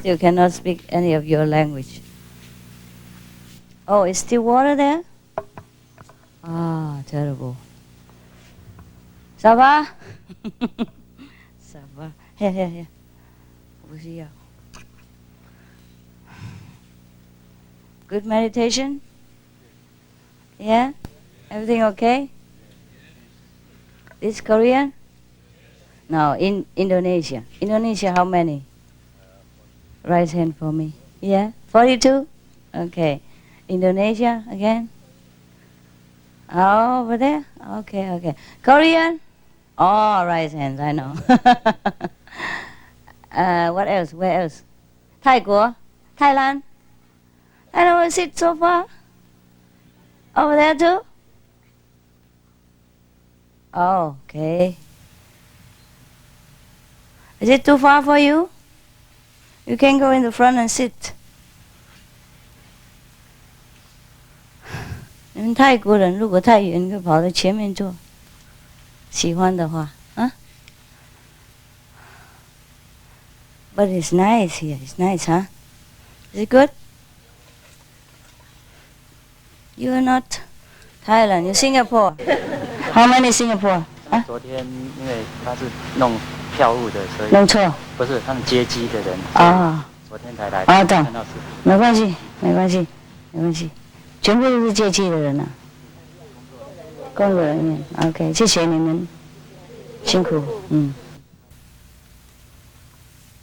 still cannot speak any of your language. Oh, is still water there? Ah, terrible. Ça va? Ça va. Here, here, here. Over here. Good meditation? Yeah? Everything okay? This Korean? No, in Indonesia. Indonesia, how many? Raise hand for me. Yeah? 42? Okay. Indonesia again? Oh, over there? Okay, okay. Korean? Oh, raise hands, I know. What else? Where else? Thailand? Thailand? I don't sit so far. Over there too? Oh, okay. Is it too far for you? You can go in the front and sit. 你们泰国人如果太远，就跑到前面坐。喜欢的话，啊？ But it's nice here. It's nice, huh? Is it good? You are not Thailand. You're Singapore. How many Singapore? 昨天因为他是弄票务的，所以弄错。不是他们接机的人啊。昨天才来。啊，懂。看到是。没关系，没关系，没关系，全部都是接机的人啊。工作人员 ，OK， 谢谢你们，辛苦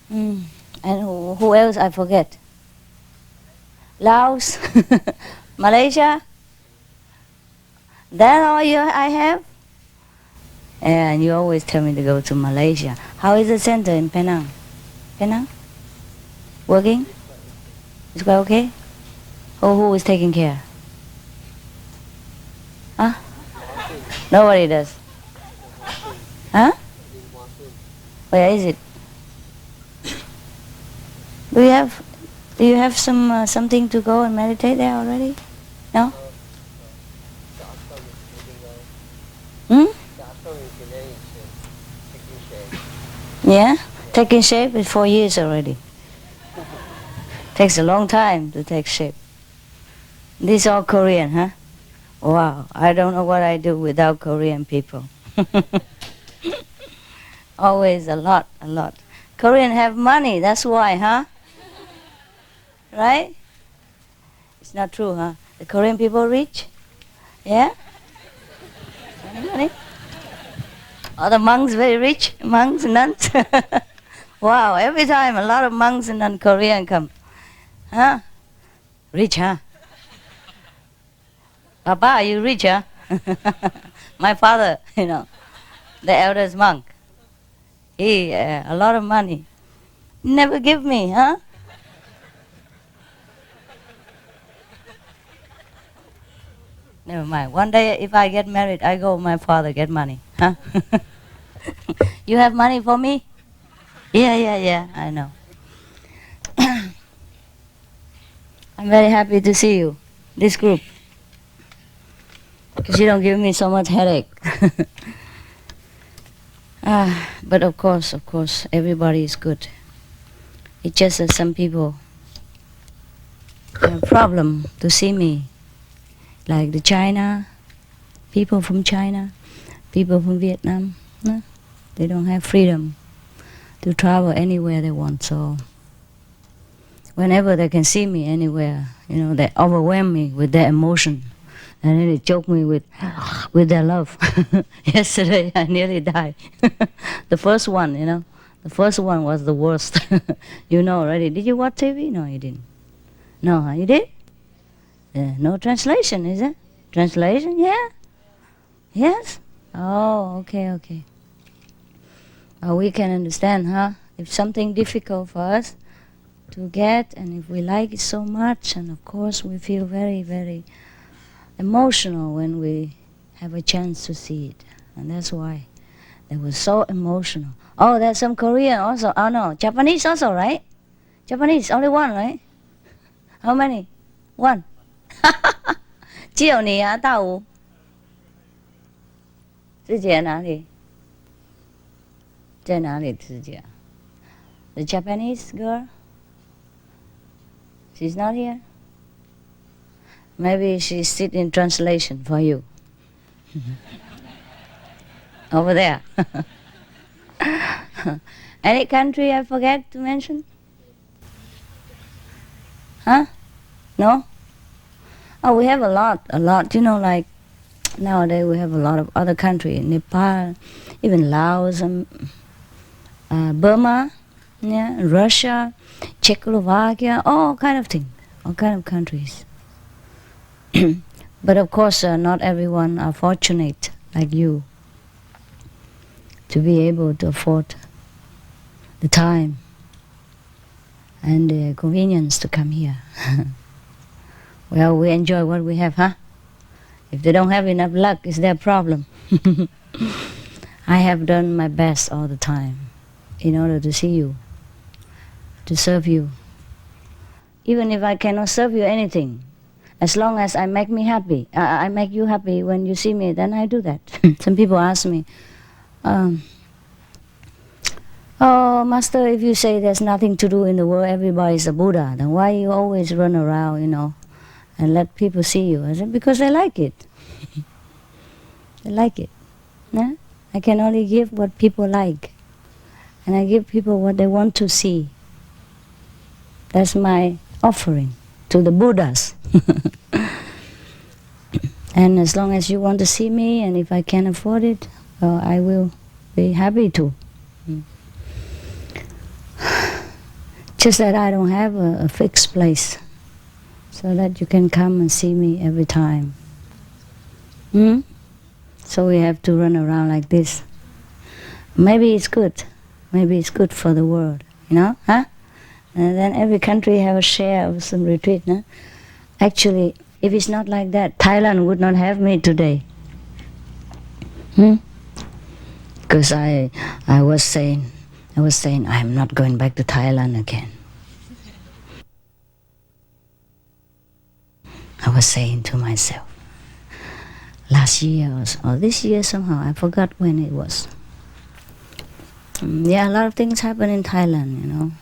，And who else I forget? Laos, Malaysia. That all I have? And you always tell me to go to Malaysia. How is the center in Penang? Penang? Working? It's quite okay? Oh, who is taking care? Huh? Nobody does. Huh? Where is it? Do you have something to go and meditate there already? No? Yeah? Taking shape is 4 years already. Takes a long time to take shape. These are Korean, huh? Wow, I don't know what I do without Korean people. Always a lot. Korean have money, that's why, huh? Right? It's not true, huh? The Korean people rich? Yeah? Any money? Are the monks very rich? Monks, nuns? Wow, every time a lot of monks and non-Korean come. Huh? Rich, huh? Papa, are you rich, huh? My father, the eldest monk, he, a lot of money. Never give me, huh? Never mind. One day, if I get married, I go, my father get money, huh? You have money for me? Yeah, I know. I'm very happy to see you, this group. Because you don't give me so much headache. But of course, everybody is good. It's just that some people have a problem to see me. Like the China, people from China, people from Vietnam. No? They don't have freedom to travel anywhere they want. So whenever they can see me anywhere, they overwhelm me with their emotion. And then they choke me with their love. Yesterday, I nearly died. The first one, the first one was the worst. You know already. Did you watch TV? No, you didn't. No, huh? You did? No translation, is it? Translation? Yeah? Yes? Oh, okay. We can understand, huh? If something difficult for us to get, and if we like it so much, and of course we feel very, very emotional when we have a chance to see it. And that's why they were so emotional. Oh, there's some Korean also. Oh no, Japanese also, right? Japanese, only one, right? How many? One. 只有你啊，大吴。师姐哪里？在哪里？师姐？The Japanese girl? She's not here? Maybe she sit in translation for you. Over there. Any country I forget to mention? Huh? No? Oh, we have a lot. You know, like nowadays we have a lot of other countries. Nepal, even Laos, Burma, yeah, Russia, Czechoslovakia, all kind of things, all kind of countries. But of course, not everyone are fortunate like you to be able to afford the time and the convenience to come here. Well, we enjoy what we have, huh? If they don't have enough luck, it's their problem. I have done my best all the time in order to see you, to serve you. Even if I cannot serve you anything, as long as I make me happy, I make you happy when you see me, then I do that. Some people ask me, oh, Master, if you say there's nothing to do in the world, everybody's a Buddha, then why you always run around, and let people see you? I said, because they like it. They like it. Yeah? I can only give what people like. And I give people what they want to see. That's my offering to the Buddhas. And as long as you want to see me, and if I can afford it, well, I will be happy to. Just that I don't have a fixed place, so that you can come and see me every time. So we have to run around like this. Maybe it's good. Maybe it's good for the world, huh? And then every country have a share of some retreat, no? Actually, if it's not like that, Thailand would not have me today. Because I was saying, I'm not going back to Thailand again. I was saying to myself, last year or this year somehow, I forgot when it was. Yeah, a lot of things happened in Thailand,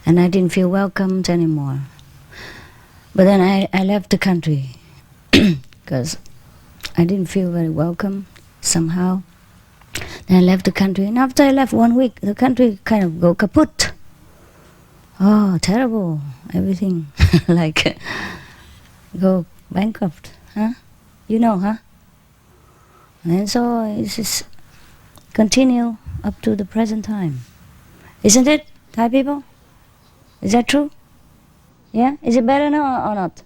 and I didn't feel welcomed anymore. But then I left the country because I didn't feel very welcome somehow. Then I left the country, and after I left 1 week, the country kind of go kaput. Oh, terrible, everything like go bankrupt, huh? Huh? And so it's just continue up to the present time. Isn't it, Thai people? Is that true? Yeah? Is it better now or not?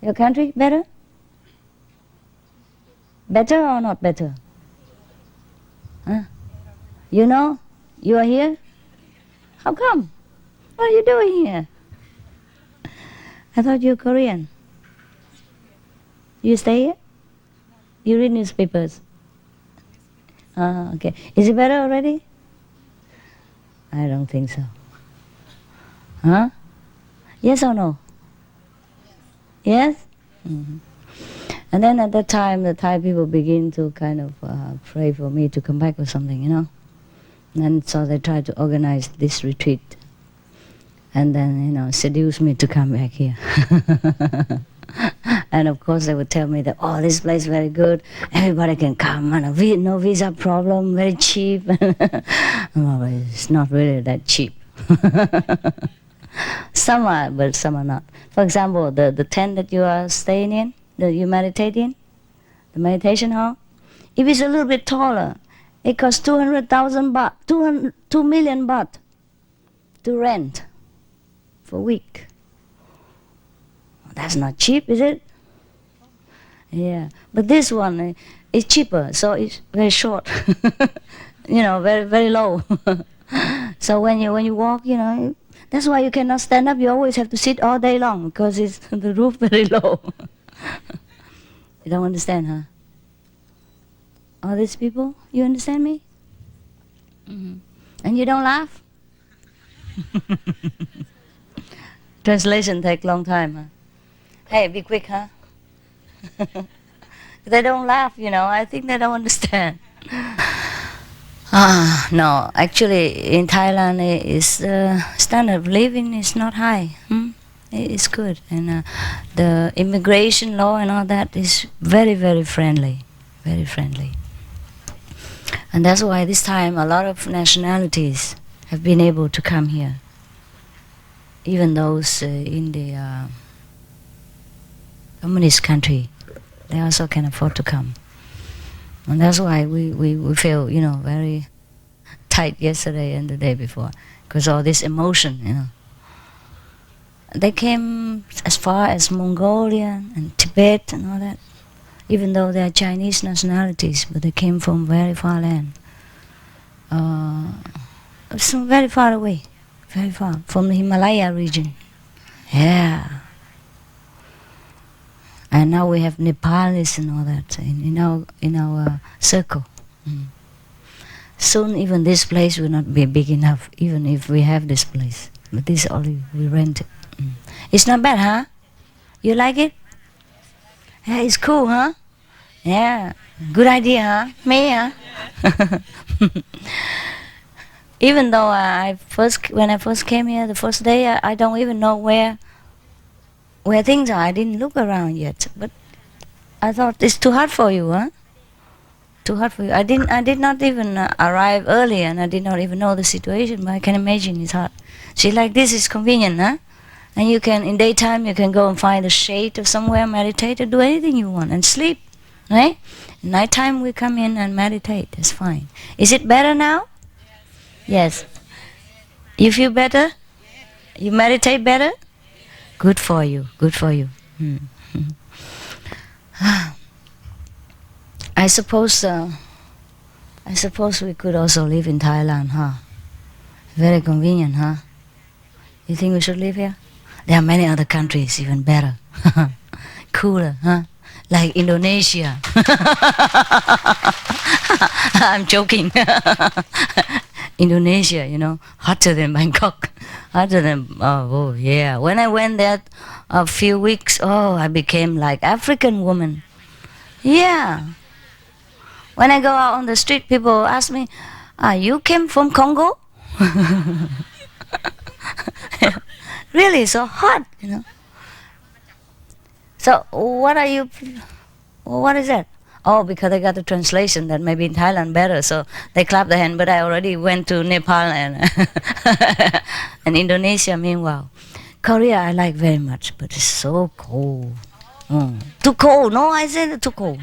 Your country better? Better or not better? Huh? You are here? How come? What are you doing here? I thought you were Korean. You stay here? You read newspapers? Okay. Is it better already? I don't think so. Huh? Yes or no? Yes? Mm-hmm. And then at that time, the Thai people begin to kind of pray for me to come back or something, And so they tried to organize this retreat. And then, seduce me to come back here. And of course they would tell me that, oh, this place is very good, everybody can come, and no visa problem, very cheap. Well, it's not really that cheap. Some are, but some are not. For example, the tent that you are staying in, that you meditate in, the meditation hall, if it's a little bit taller, it costs 200,000 baht, 2 million baht to rent for a week. That's not cheap, is it? Yeah, but this one is cheaper, so it's very short. Very very low. So when you walk, that's why you cannot stand up. You always have to sit all day long because it's the roof very low. You don't understand, huh? All these people, you understand me? Mm-hmm. And you don't laugh? Translation take long time, huh? Hey, be quick, huh? They don't laugh, I think they don't understand. No, actually, in Thailand, standard of living is not high. It's good, and the immigration law and all that is very, very friendly, very friendly. And that's why this time a lot of nationalities have been able to come here, even those in the communist country, they also can afford to come. And that's why we feel, very tight yesterday and the day before, because all this emotion. They came as far as Mongolia and Tibet and all that, even though they are Chinese nationalities, but they came from very far land. So very far away, very far, from the Himalaya region. Yeah. And now we have Nepalis and all that in our circle. Soon even this place will not be big enough, even if we have this place. But this only we rent it. It's not bad, huh? You like it? Yeah, it's cool, huh? Yeah, good idea, huh? Me, huh? Even though when I first came here, the first day, I don't even know where things are. I didn't look around yet, but I thought it's too hard for you, huh? Too hard for you. I did not even arrive early, and I did not even know the situation. But I can imagine it's hard. See, like this is convenient, huh? And you can, in daytime, you can go and find a shade or somewhere, meditate, or do anything you want, and sleep, right? Nighttime we come in and meditate. It's fine. Is it better now? Yes. You feel better? You meditate better? Good for you. Good for you. I suppose we could also live in Thailand, huh? Very convenient, huh? You think we should live here? There are many other countries even better, cooler, huh? Like Indonesia. I'm joking. Indonesia, hotter than Bangkok, hotter than oh yeah. When I went there a few weeks, I became like African woman. Yeah. When I go out on the street, people ask me, you came from Congo? Really, so hot, So what is that? Oh, because I got the translation that maybe in Thailand better, so they clap their hand, but I already went to Nepal and and Indonesia meanwhile. Korea I like very much, but it's so cold. Too cold. No, I said too cold.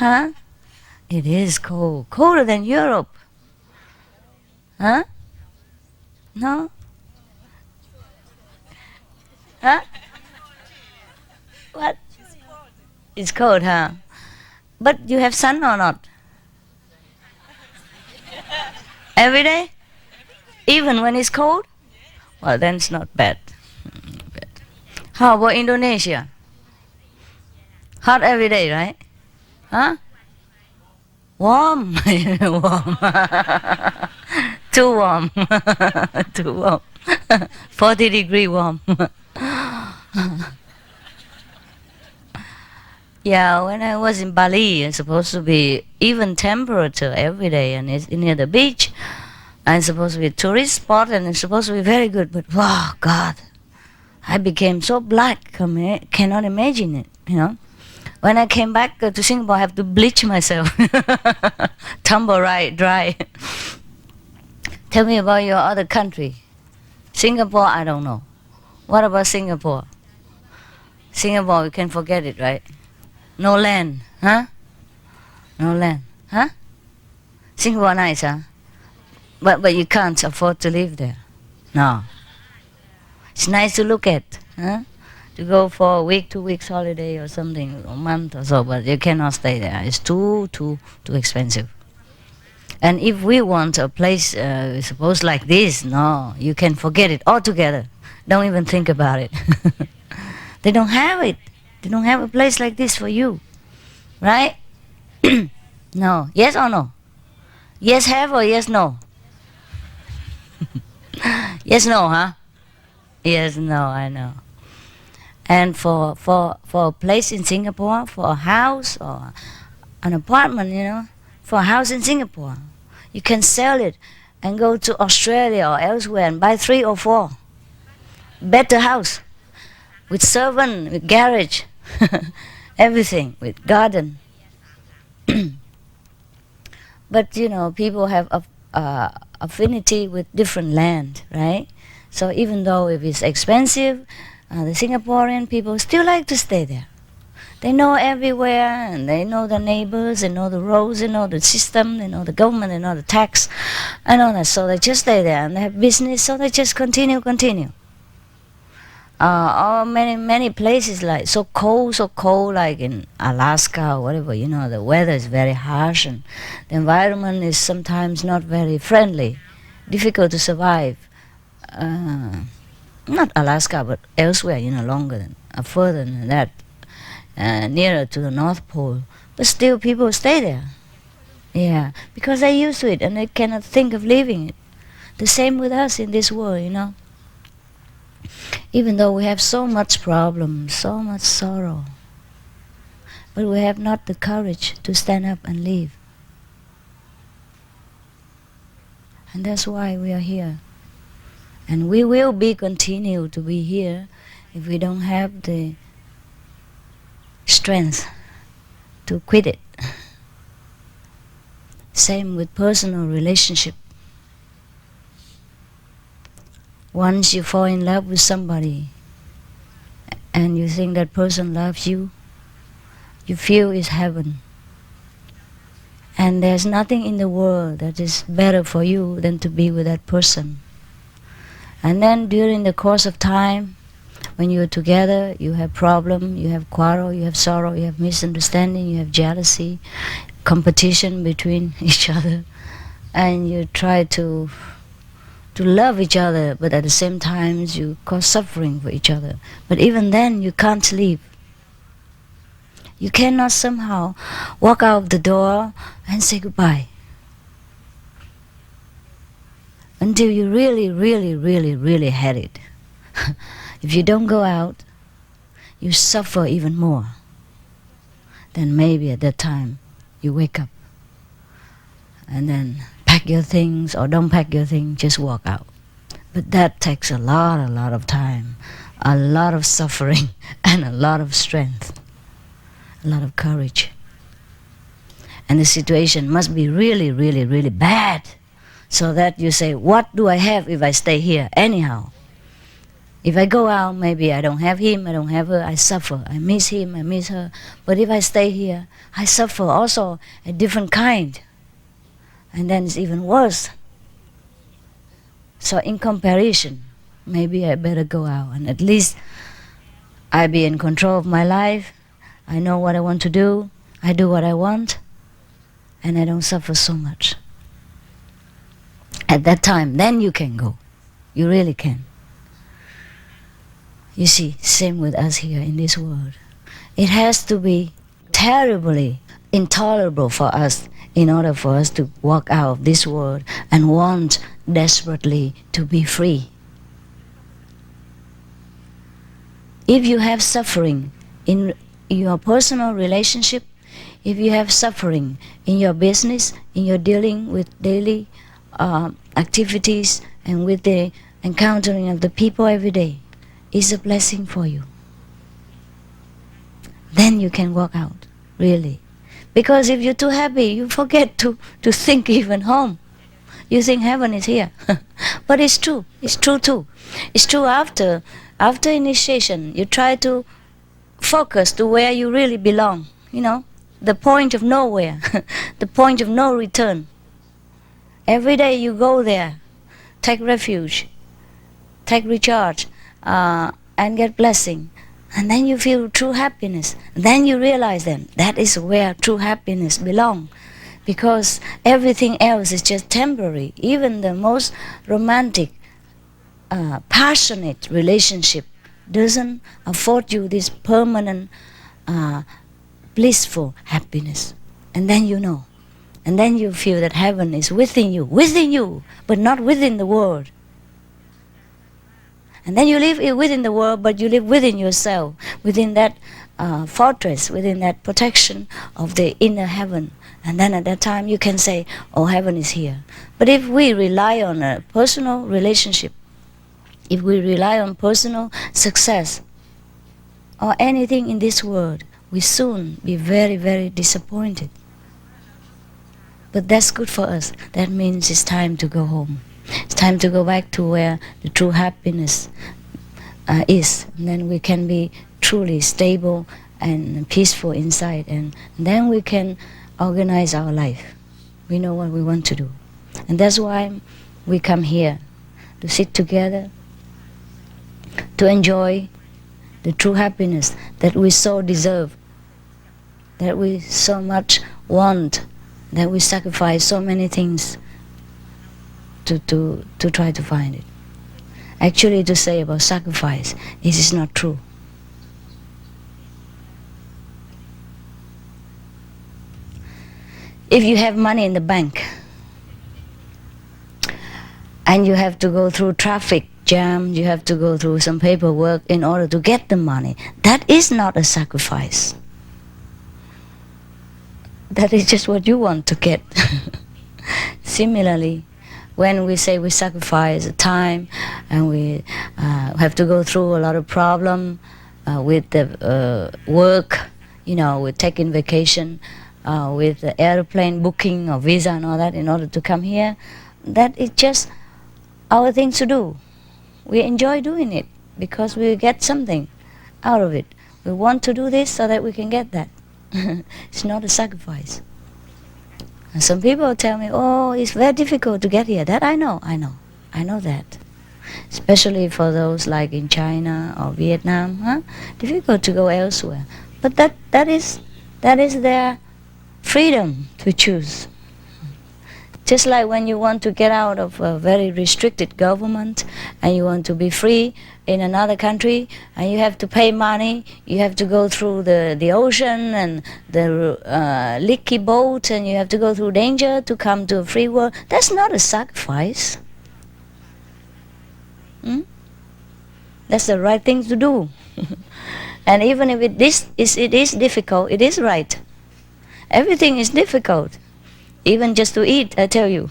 Huh? It is cold. Colder than Europe. Huh? No? Huh? What? It's cold, huh? But you have sun or not? Every day? Even when it's cold? Well, then it's not bad. How about Indonesia? Hot every day, right? Huh? Warm. Warm. Too warm. Too warm. 40-degree warm. Yeah, when I was in Bali, it's supposed to be even temperature every day, and it's near the beach. And it's supposed to be a tourist spot, and it's supposed to be very good. But wow, God, I became so black. Cannot imagine it. When I came back to Singapore, I have to bleach myself, tumble right dry. Tell me about your other country. Singapore, I don't know. What about Singapore? Singapore, you can forget it, right? No land, huh? No land, huh? Singapore nice, huh? But you can't afford to live there. No. It's nice to look at, huh? To go for a week, 2 weeks holiday or something, a month or so, but you cannot stay there. It's too expensive. And if we want a place, suppose like this, no, you can forget it altogether. Don't even think about it. They don't have it. They don't have a place like this for you, right? No. Yes or no? Yes have or yes no? Yes no, huh? Yes no, I know. And for a place in Singapore, for a house, or an apartment, you know, for a house in Singapore. You can sell it and go to Australia or elsewhere and buy 3 or 4 better house with servant, with garage, everything, with garden. But you know, people have affinity with different land, right? So even though if it's expensive, the Singaporean people still like to stay there. They know everywhere, and they know the neighbors, they know the roads, they know the system, they know the government, they know the tax, and all that. So they just stay there, and they have business, so they just continue. Or many places like so cold, like in Alaska or whatever, you know, the weather is very harsh and the environment is sometimes not very friendly, difficult to survive. Not Alaska, but elsewhere, you know, longer than, further than that, nearer to the North Pole. But still people stay there. Yeah, because they're used to it and they cannot think of leaving it. The same with us in this world, you know. Even though we have so much problems, so much sorrow, but we have not the courage to stand up and leave. And that's why we are here. And we will continue to be here if we don't have the strength to quit it. Same with personal relationship. Once you fall in love with somebody and you think that person loves you, you feel it's heaven. And there's nothing in the world that is better for you than to be with that person. And then during the course of time, when you're together, you have problem, you have quarrel, you have sorrow, you have misunderstanding, you have jealousy, competition between each other, and you try to love each other, but at the same time you cause suffering for each other. But even then you can't leave. You cannot somehow walk out the door and say goodbye until you really had it. If you don't go out, you suffer even more. Then maybe at that time you wake up and then pack your things, or don't pack your things, just walk out. But that takes a lot of time, a lot of suffering, and a lot of strength, a lot of courage. And the situation must be really bad, so that you say, what do I have if I stay here anyhow? If I go out, maybe I don't have him, I don't have her, I suffer. I miss him, I miss her. But if I stay here, I suffer also a different kind. And then it's even worse. So in comparison, maybe I better go out, and at least I be in control of my life. I know what I want to do, I do what I want, and I don't suffer so much. At that time, then you can go. You really can. You see, same with us here in this world. It has to be terribly intolerable for us in order for us to walk out of this world and want desperately to be free. If you have suffering in your personal relationship, if you have suffering in your business, in your dealing with daily activities and with the encountering of the people every day, it's a blessing for you. Then you can walk out, really. Because if you're too happy, you forget to think even home. You think heaven is here. But it's true. It's true too. It's true after initiation. You try to focus to where you really belong. You know, the point of nowhere, the point of no return. Every day you go there, take refuge, take recharge, and get blessing. And then you feel true happiness. Then you realize then that is where true happiness belongs. Because everything else is just temporary. Even the most romantic, passionate relationship doesn't afford you this permanent, blissful happiness. And then you know. And then you feel that heaven is within you, but not within the world. And then you live within the world, but you live within yourself, within that fortress, within that protection of the inner heaven. And then at that time you can say, oh, heaven is here. But if we rely on a personal relationship, if we rely on personal success or anything in this world, we soon be very, very disappointed. But that's good for us. That means it's time to go home. It's time to go back to where the true happiness is. And then we can be truly stable and peaceful inside. And then we can organize our life. We know what we want to do. And that's why we come here, to sit together, to enjoy the true happiness that we so deserve, that we so much want, that we sacrifice so many things to try to find it. Actually, to say about sacrifice, it is not true. If you have money in the bank and you have to go through traffic jam, you have to go through some paperwork in order to get the money, that is not a sacrifice. That is just what you want to get. Similarly, when we say we sacrifice time and we have to go through a lot of problem with the work, with taking vacation, with the airplane booking or visa and all that in order to come here, that is just our thing to do. We enjoy doing it because we get something out of it. We want to do this so that we can get that. It's not a sacrifice. And some people tell me, oh, it's very difficult to get here. That I know that. Especially for those like in China or Vietnam, difficult to go elsewhere. But that is their freedom to choose. Just like when you want to get out of a very restricted government and you want to be free in another country and you have to pay money, you have to go through the ocean and the leaky boat and you have to go through danger to come to a free world. That's not a sacrifice. That's the right thing to do. And even if it is difficult, it is right. Everything is difficult. Even just to eat, I tell you,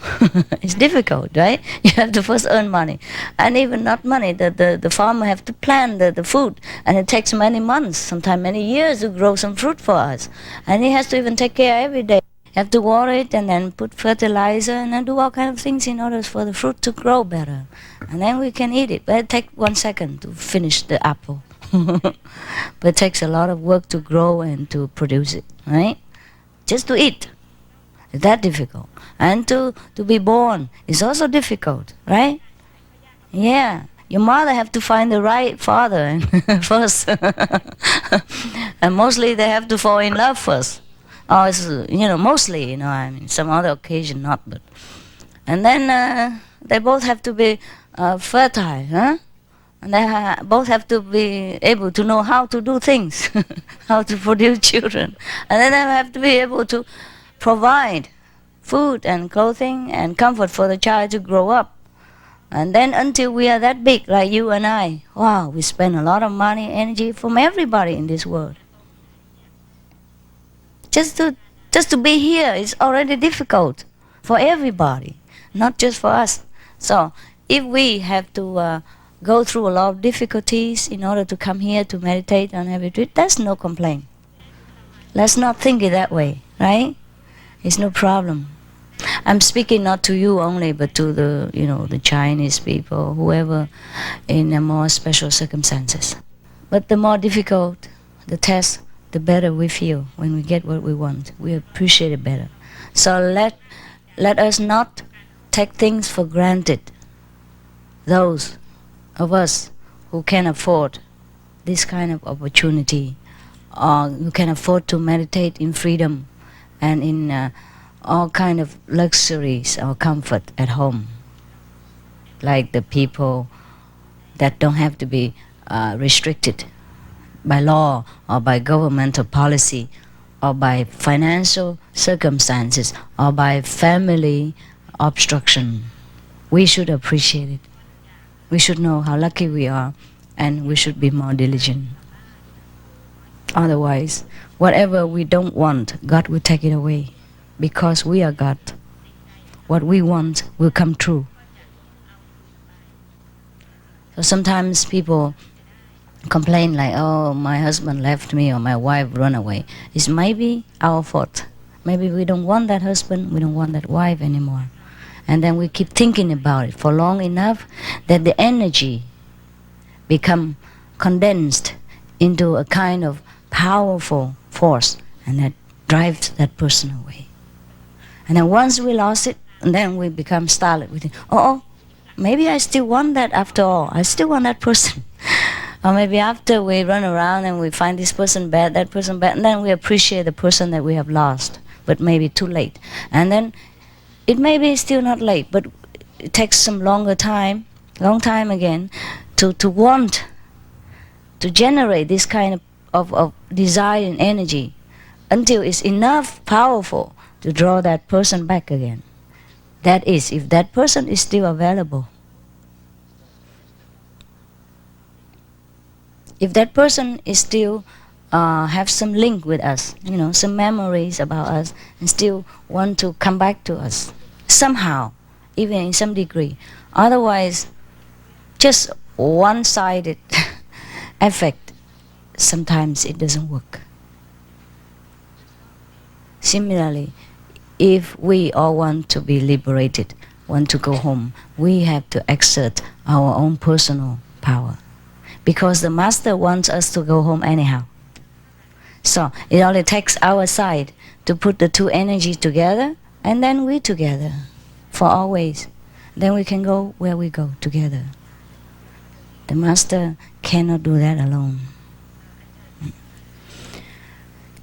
it's difficult, right? You have to first earn money. And even not money, the farmer have to plant the food. And it takes many months, sometimes many years to grow some fruit for us. And he has to even take care every day. You have to water it and then put fertilizer and then do all kinds of things in order for the fruit to grow better. And then we can eat it. But it takes 1 second to finish the apple. But it takes a lot of work to grow and to produce it, right? Just to eat. It's that difficult. And to be born is also difficult, right? Yeah. Your mother have to find the right father first. And mostly they have to fall in love first. Or it's, mostly, I mean, some other occasion not, but. And then they both have to be fertile, huh? And they both have to be able to know how to do things, how to produce children. And then they have to be able to provide food and clothing and comfort for the child to grow up. And then until we are that big, like you and I, wow, we spend a lot of money, energy from everybody in this world. Just to be here is already difficult for everybody, not just for us. So if we have to go through a lot of difficulties in order to come here to meditate and have a retreat, that's no complaint. Let's not think it that way, right? It's no problem. I'm speaking not to you only, but to the Chinese people, whoever, in a more special circumstances. But the more difficult the test, the better we feel when we get what we want. We appreciate it better. So let us not take things for granted. Those of us who can afford this kind of opportunity, or who can afford to meditate in freedom and in all kind of luxuries or comfort at home, like the people that don't have to be restricted by law or by governmental policy or by financial circumstances or by family obstruction. We should appreciate it. We should know how lucky we are, and we should be more diligent. Otherwise, whatever we don't want, God will take it away. Because we are God. What we want will come true. So sometimes people complain like, oh, my husband left me or my wife run away. It's maybe our fault. Maybe we don't want that husband, we don't want that wife anymore. And then we keep thinking about it for long enough that the energy become condensed into a kind of powerful force, and that drives that person away. And then once we lost it, and then we become startled. We think, oh, maybe I still want that after all. I still want that person. Or maybe after we run around and we find this person bad, that person bad, and then we appreciate the person that we have lost, but maybe too late. And then it may be still not late, but it takes some long time again, to want to generate this kind of desire and energy until it's enough powerful to draw that person back again. That is, if that person is still available. If that person is still have some link with us, some memories about us, and still want to come back to us somehow, even in some degree. Otherwise, just one-sided effect, sometimes it doesn't work. Similarly, if we all want to be liberated, want to go home, we have to exert our own personal power. Because the Master wants us to go home anyhow. So it only takes our side to put the two energies together, and then we together for always. Then we can go where we go together. The Master cannot do that alone.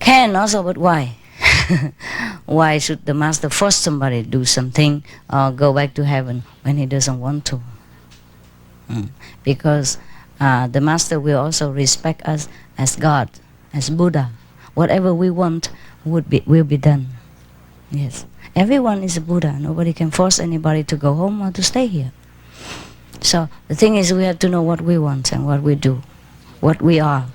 Can also, but why? Why should the Master force somebody to do something or go back to heaven when he doesn't want to? Because the Master will also respect us as God, as Buddha. Whatever we want will be done. Yes, everyone is a Buddha. Nobody can force anybody to go home or to stay here. So the thing is, we have to know what we want and what we do, what we are.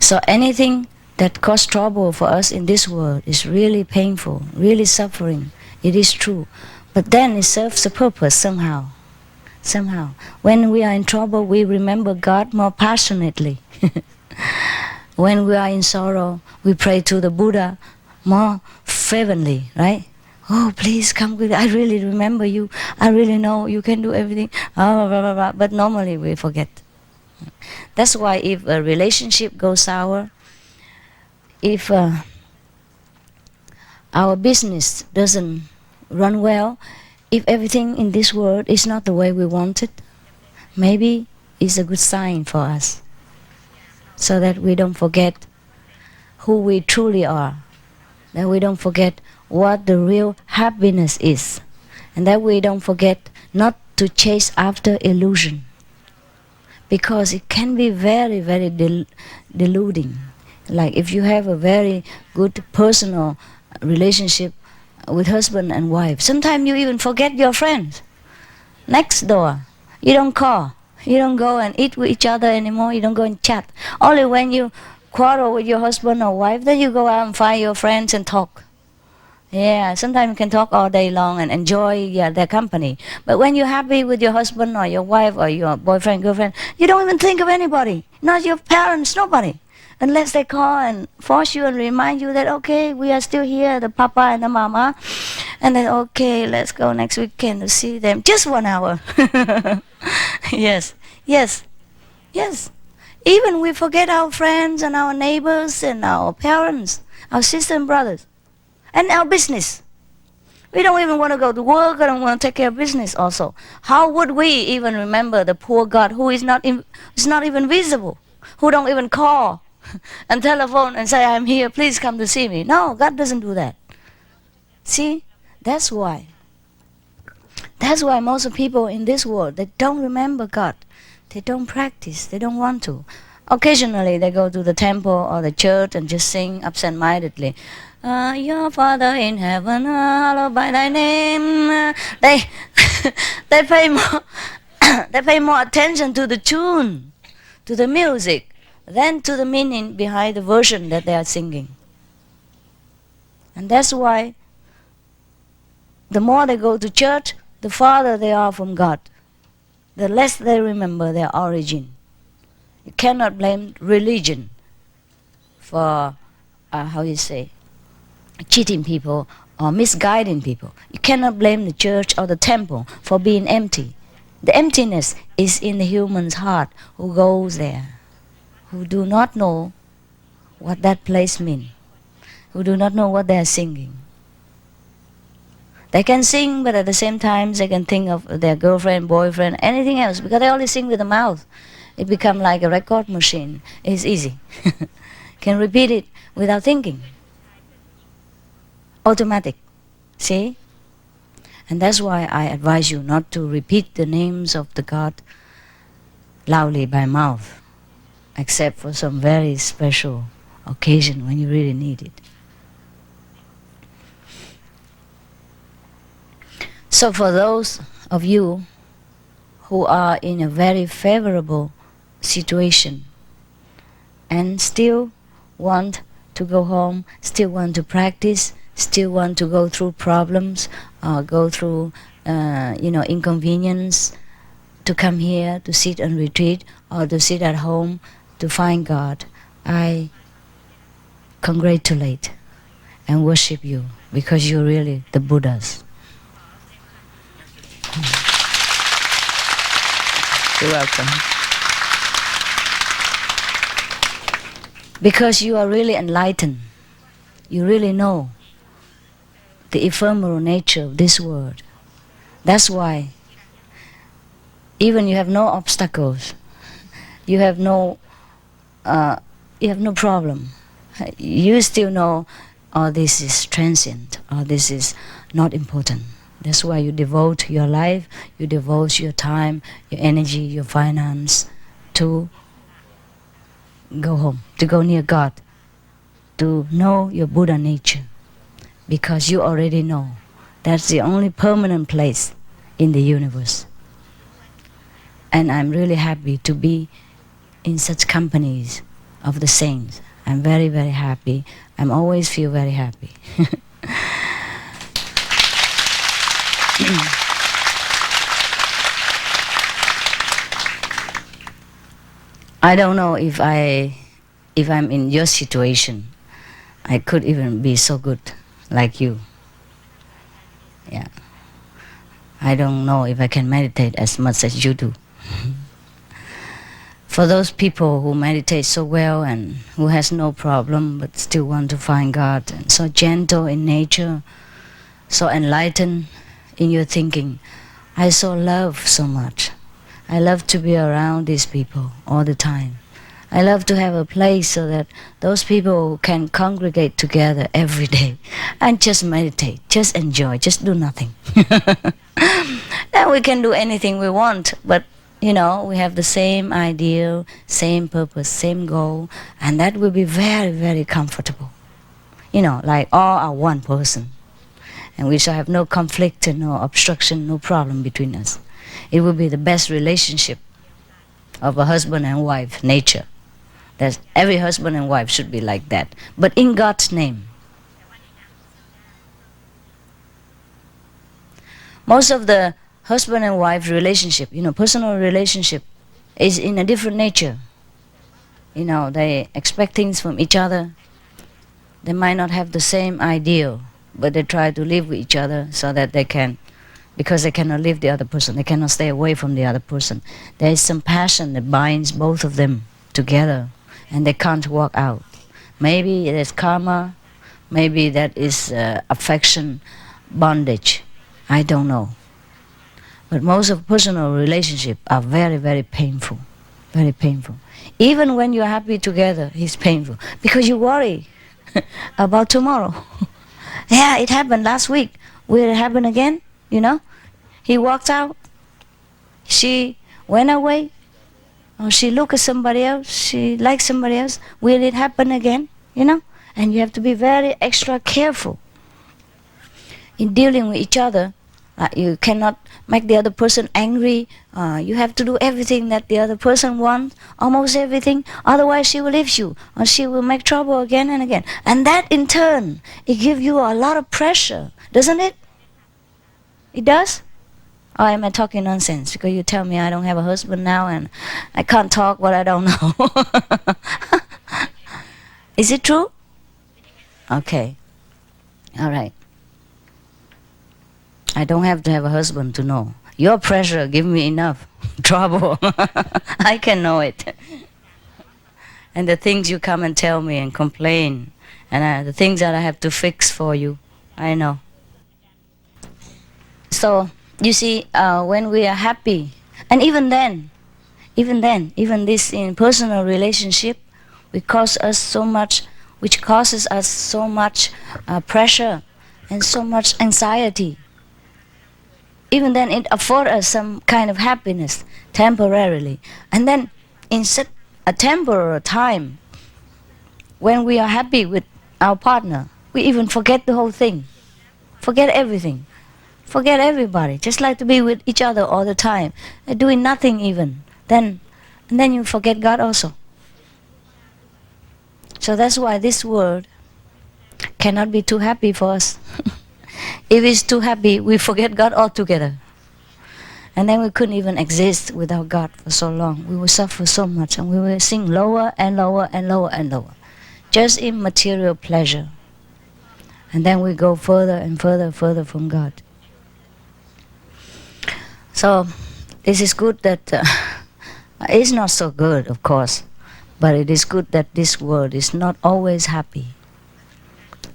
So anything that causes trouble for us in this world is really painful, really suffering. It is true, but then it serves a purpose somehow. Somehow, when we are in trouble, we remember God more passionately. When we are in sorrow, we pray to the Buddha more fervently, right? Oh, please come with me. I really remember you. I really know you can do everything. Oh, blah, blah, blah. But normally we forget. That's why if a relationship goes sour, if our business doesn't run well, if everything in this world is not the way we want it, maybe it's a good sign for us, so that we don't forget who we truly are, that we don't forget what the real happiness is, and that we don't forget not to chase after illusion, because it can be very, very deluding. Like if you have a very good personal relationship with husband and wife, sometimes you even forget your friends next door. You don't call, you don't go and eat with each other anymore, you don't go and chat. Only when you quarrel with your husband or wife, then you go out and find your friends and talk. Yeah, sometimes you can talk all day long and enjoy their company. But when you're happy with your husband or your wife or your boyfriend, girlfriend, you don't even think of anybody, not your parents, nobody. Unless they call and force you and remind you that, okay, we are still here, the papa and the mama. And then, okay, let's go next weekend to see them. Just 1 hour. Yes, yes, yes. Even we forget our friends and our neighbors and our parents, our sisters and brothers, and our business. We don't even want to go to work. I don't want to take care of business also. How would we even remember the poor God who is not even visible, who don't even call and telephone and say, I'm here, please come to see me? No, God doesn't do that. See, that's why. That's why most of people in this world, they don't remember God. They don't practice, they don't want to. Occasionally they go to the temple or the church and just sing absent-mindedly. Your Father in heaven, hallowed by thy name. They they pay more they pay more attention to the tune, to the music, than to the meaning behind the version that they are singing. And that's why the more they go to church, the farther they are from God, the less they remember their origin. You cannot blame religion for, cheating people or misguiding people. You cannot blame the church or the temple for being empty. The emptiness is in the human's heart who goes there, who do not know what that place means, who do not know what they are singing. They can sing, but at the same time they can think of their girlfriend, boyfriend, anything else, because they only sing with the mouth. It becomes like a record machine. It's easy. Can repeat it without thinking. Automatic. See? And that's why I advise you not to repeat the names of the God loudly by mouth, except for some very special occasion when you really need it. So for those of you who are in a very favorable situation and still want to go home, still want to practice, still want to go through problems, go through inconvenience, to come here to sit and retreat or to sit at home to find God, I congratulate and worship you, because you're really the Buddhas. You're welcome. Because you are really enlightened. You really know the ephemeral nature of this world. That's why even you have no obstacles, you have no problem. You still know, oh, this is transient, or this is not important. That's why you devote your life, you devote your time, your energy, your finance to go home, to go near God, to know your Buddha nature. Because you already know that's the only permanent place in the universe. And I'm really happy to be in such companies of the saints. I'm very, very happy. I'm always feel very happy. I don't know if I'm in your situation, I could even be so good like you. Yeah. I don't know if I can meditate as much as you do. For those people who meditate so well and who has no problem but still want to find God, and so gentle in nature, so enlightened in your thinking, I so love so much. I love to be around these people all the time. I love to have a place so that those people can congregate together every day and just meditate, just enjoy, just do nothing. Then we can do anything we want, but we have the same ideal, same purpose, same goal, and that will be very, very comfortable. Like all are one person. And we shall have no conflict and no obstruction, no problem between us. It will be the best relationship of a husband and wife nature. That every husband and wife should be like that, but in God's name. Most of the husband and wife relationship, personal relationship, is in a different nature. They expect things from each other. They might not have the same ideal, but they try to live with each other so that they can, because they cannot leave the other person, they cannot stay away from the other person. There is some passion that binds both of them together, and they can't walk out. Maybe it is karma, maybe that is affection, bondage. I don't know. But most of personal relationships are very, very painful. Very painful. Even when you're happy together, it's painful. Because you worry about tomorrow. Yeah, it happened last week. Will it happen again? He walked out. She went away. Or she looked at somebody else. She liked somebody else. Will it happen again? And you have to be very extra careful in dealing with each other. You cannot make the other person angry. You have to do everything that the other person wants, almost everything. Otherwise, she will leave you, or she will make trouble again and again. And that, in turn, it gives you a lot of pressure, doesn't it? It does? Or am I talking nonsense? Because you tell me I don't have a husband now, and I can't talk what I don't know. Is it true? Okay. All right. I don't have to have a husband to know. Your pressure give me enough trouble. I can know it. And the things you come and tell me and complain, and the things that I have to fix for you, I know. So, you see, when we are happy, and even this in personal relationship, which causes us so much pressure and so much anxiety, even then it affords us some kind of happiness temporarily. And then in such a temporary time, when we are happy with our partner, we even forget the whole thing, forget everything, forget everybody, just like to be with each other all the time, doing nothing even. And then you forget God also. So that's why this world cannot be too happy for us. If it's too happy, we forget God altogether. And then we couldn't even exist without God for so long. We will suffer so much, and we will sink lower and lower and lower and lower, just in material pleasure. And then we go further and further from God. So this is good that it's not so good, of course, but it is good that this world is not always happy.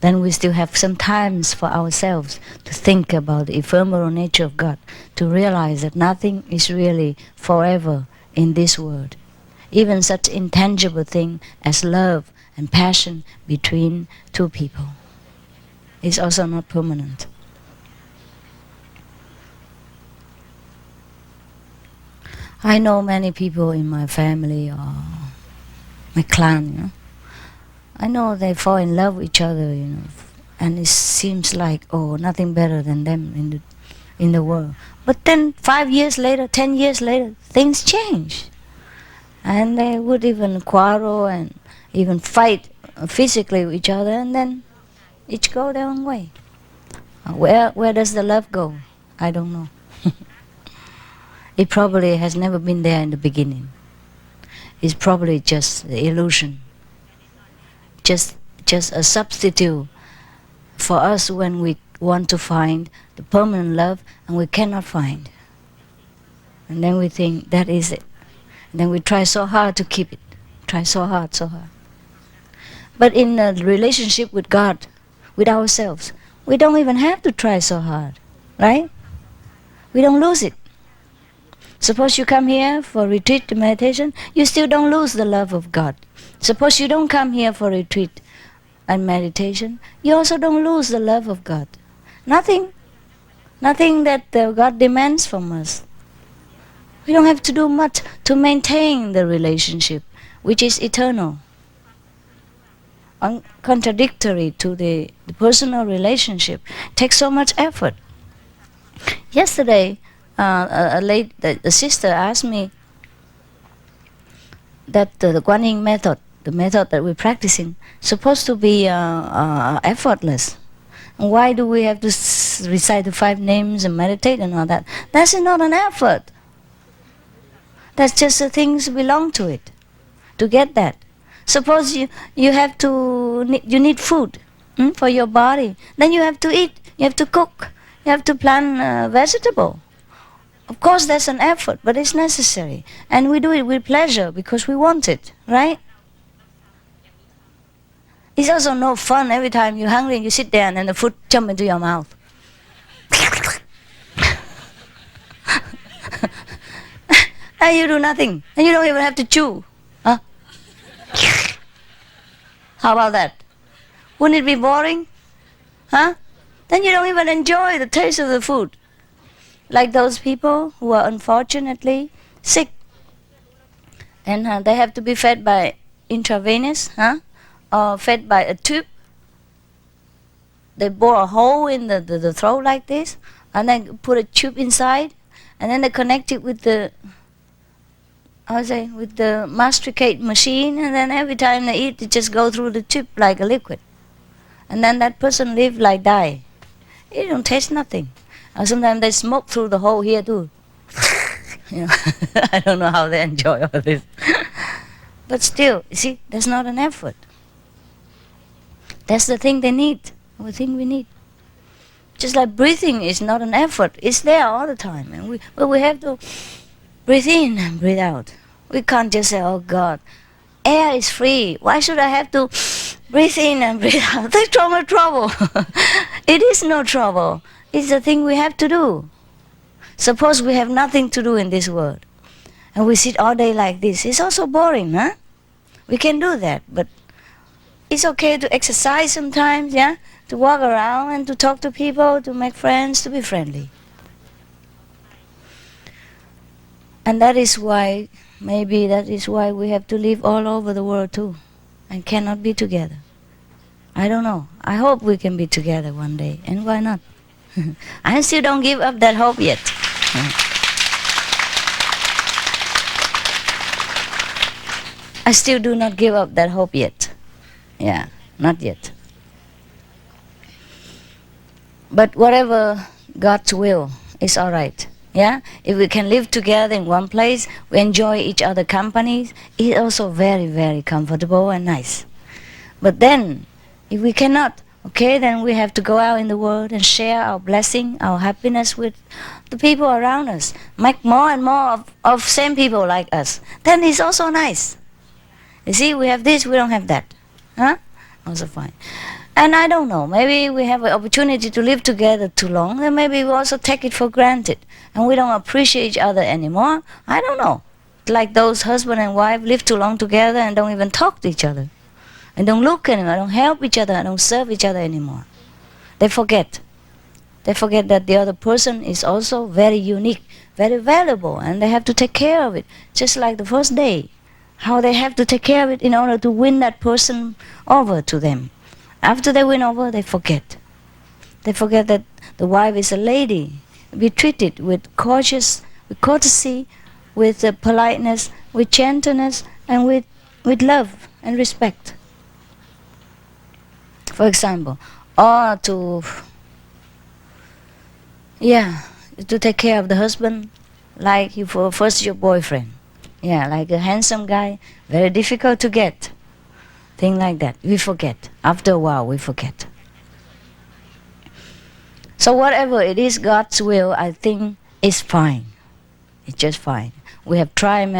Then we still have some times for ourselves to think about the ephemeral nature of God, to realize that nothing is really forever in this world. Even such intangible thing as love and passion between two people is also not permanent. I know many people in my family or my clan, I know they fall in love with each other, and it seems like, nothing better than them in the world. But then 5 years later, 10 years later, things change. And they would even quarrel and even fight physically with each other, and then each go their own way. Where does the love go? I don't know. It probably has never been there in the beginning. It's probably just the illusion. Just a substitute for us when we want to find the permanent love and we cannot find. And then we think that is it. And then we try so hard to keep it. Try so hard. But in a relationship with God, with ourselves, we don't even have to try so hard, right? We don't lose it. Suppose you come here for retreat to meditation, you still don't lose the love of God. Suppose you don't come here for retreat and meditation, you also don't lose the love of God. Nothing that God demands from us. We don't have to do much to maintain the relationship, which is eternal. Contradictory to the personal relationship, takes so much effort. Yesterday, a sister asked me that the Kuan Yin method, the method that we're practicing, supposed to be effortless. Why do we have to recite the 5 names and meditate and all that? That's not an effort. That's just the things belong to it. To get that, suppose you need food for your body. Then you have to eat. You have to cook. You have to plant vegetable. Of course, that's an effort, but it's necessary, and we do it with pleasure because we want it, right? It's also no fun every time you're hungry and you sit there and then the food jump into your mouth. And you do nothing, and you don't even have to chew. Huh? How about that? Wouldn't it be boring? Huh? Then you don't even enjoy the taste of the food. Like those people who are unfortunately sick, and they have to be fed by intravenous, or fed by a tube. They bore a hole in the throat like this, and then put a tube inside, and then they connect it with the, with the masticate machine, and then every time they eat, it just go through the tube like a liquid. And then that person live like die. It don't taste nothing. And sometimes they smoke through the hole here too. You know, I don't know how they enjoy all this. But still, you see, that's not an effort. That's the thing they need, the thing we need. Just like breathing is not an effort, it's there all the time. And we have to breathe in and breathe out. We can't just say, oh God, air is free. Why should I have to breathe in and breathe out? That's trouble. It is no trouble. It's the thing we have to do. Suppose we have nothing to do in this world, and we sit all day like this. It's also boring, huh? We can do that, but it's okay to exercise sometimes, yeah? To walk around and to talk to people, to make friends, to be friendly. And that is why, maybe that is why we have to live all over the world too, and cannot be together. I don't know. I hope we can be together one day, and why not? I still don't give up that hope yet. I still do not give up that hope yet. Yeah, not yet. But whatever God's will is all right. Yeah, if we can live together in one place, we enjoy each other's company, it's also very, very comfortable and nice. But then, if we cannot, okay, then we have to go out in the world and share our blessing, our happiness with the people around us. Make more and more of same people like us. Then it's also nice. You see, we have this, we don't have that. Huh? Also fine. And I don't know, maybe we have an opportunity to live together too long, and maybe we also take it for granted, and we don't appreciate each other anymore. I don't know. Like those husband and wife live too long together and don't even talk to each other. And don't look anymore, don't help each other, don't serve each other anymore. They forget. They forget that the other person is also very unique, very valuable, and they have to take care of it, just like the first day. How they have to take care of it in order to win that person over to them. After they win over, they forget. They forget that the wife is a lady. Be treated with courtesy, with politeness, with gentleness, and with love and respect. For example, or to take care of the husband like you for first your boyfriend. Yeah, like a handsome guy, very difficult to get. Thing like that. We forget. After a while, we forget. So whatever it is, God's will, I think, is fine. It's just fine. We have tried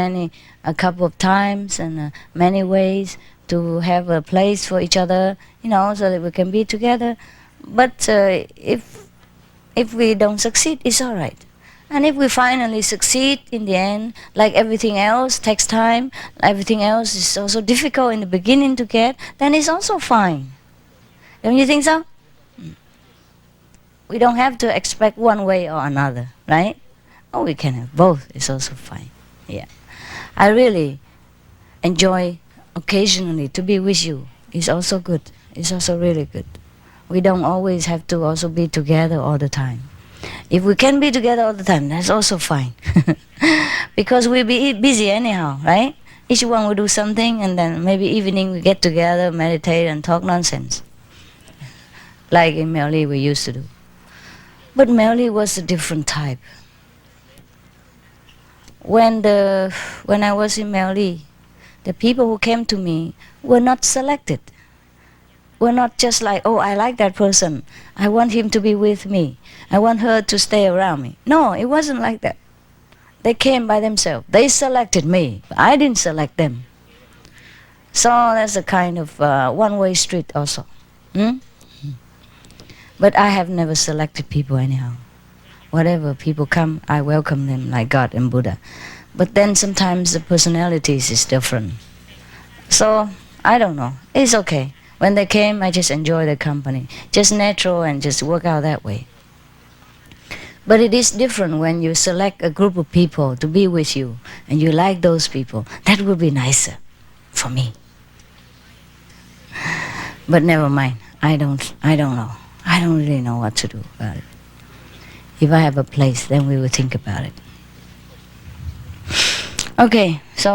a couple of times and many ways to have a place for each other, so that we can be together. But if we don't succeed, it's all right. And if we finally succeed in the end, like everything else takes time, everything else is also difficult in the beginning to get, then it's also fine. Don't you think so? We don't have to expect one way or another, right? Oh, we can have both. It's also fine. Yeah. I really enjoy occasionally to be with you. It's also good. It's also really good. We don't always have to also be together all the time. If we can be together all the time, that's also fine. Because we'll be busy anyhow, right? Each one will do something, and then maybe evening we get together, meditate and talk nonsense. Like in Meli we used to do. But Meli was a different type. When I was in Meli, the people who came to me were not selected. Were not just like, oh, I like that person. I want him to be with me. I want her to stay around me. No, it wasn't like that. They came by themselves. They selected me. I didn't select them. So that's a kind of one-way street also. But I have never selected people anyhow. Whatever people come, I welcome them like God and Buddha. But then sometimes the personalities is different. So, I don't know. It's okay. When they came, I just enjoy their company. Just natural and just work out that way. But it is different when you select a group of people to be with you and you like those people. That would be nicer for me. But never mind. I don't know. I don't really know what to do about it. If I have a place, then we will think about it. Okay, so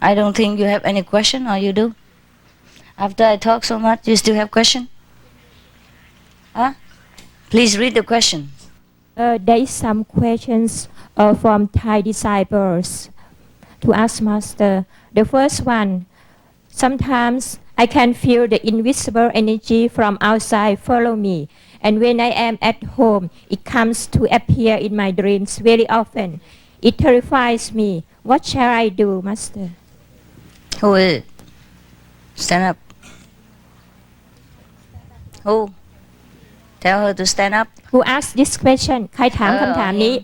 I don't think you have any question, or you do? After I talk so much, you still have question? Huh? Please read the question. There is some questions from Thai disciples to ask Master. The first one, sometimes I can feel the invisible energy from outside follow me, and when I am at home, it comes to appear in my dreams very often. It terrifies me. What shall I do, Master? Who is it? Stand up. Who? Tell her to stand up. Who asked this question? ใครถามคำถามนี้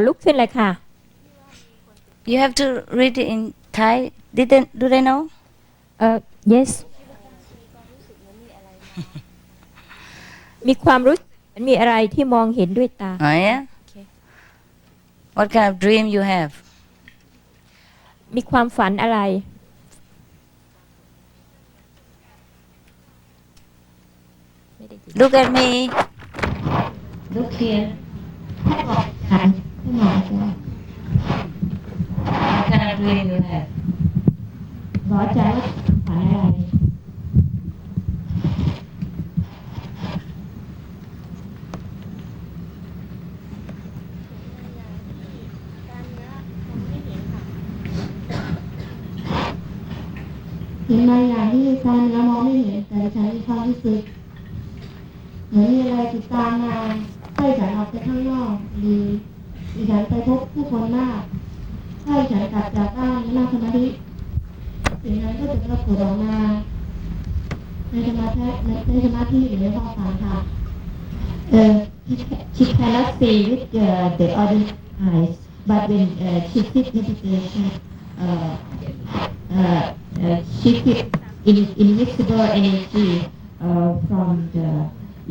ลุกขึ้นเลยค่ะ You have to read it in Thai. Do they know? Yes มีความรู้สึกเหมือนมีอะไรที่มองเห็นด้วยตา Oh yeah? Okay. What kind of dream you have? มีความฝันอะไร Look at me. Look here. What kind of dream you have? บอกใจว่าฝันอะไร เห็นบางอย่างที่ตาเนื้อมองไม่เห็นแต่ฉันมีความรู้สึกเหมือนมีอะไรติดตามมาให้ฉันออกไปข้างนอกหรือฉันไปพบผู้คนมากให้ฉันกลับจากบ้านนั่งสมาธิสิ่งนั้นก็จะปรากฏออกมาในสมาธิหรือในความฝันค่ะshe cannot see with the ordinary eyes but when she sit meditation she feels invisible energy from the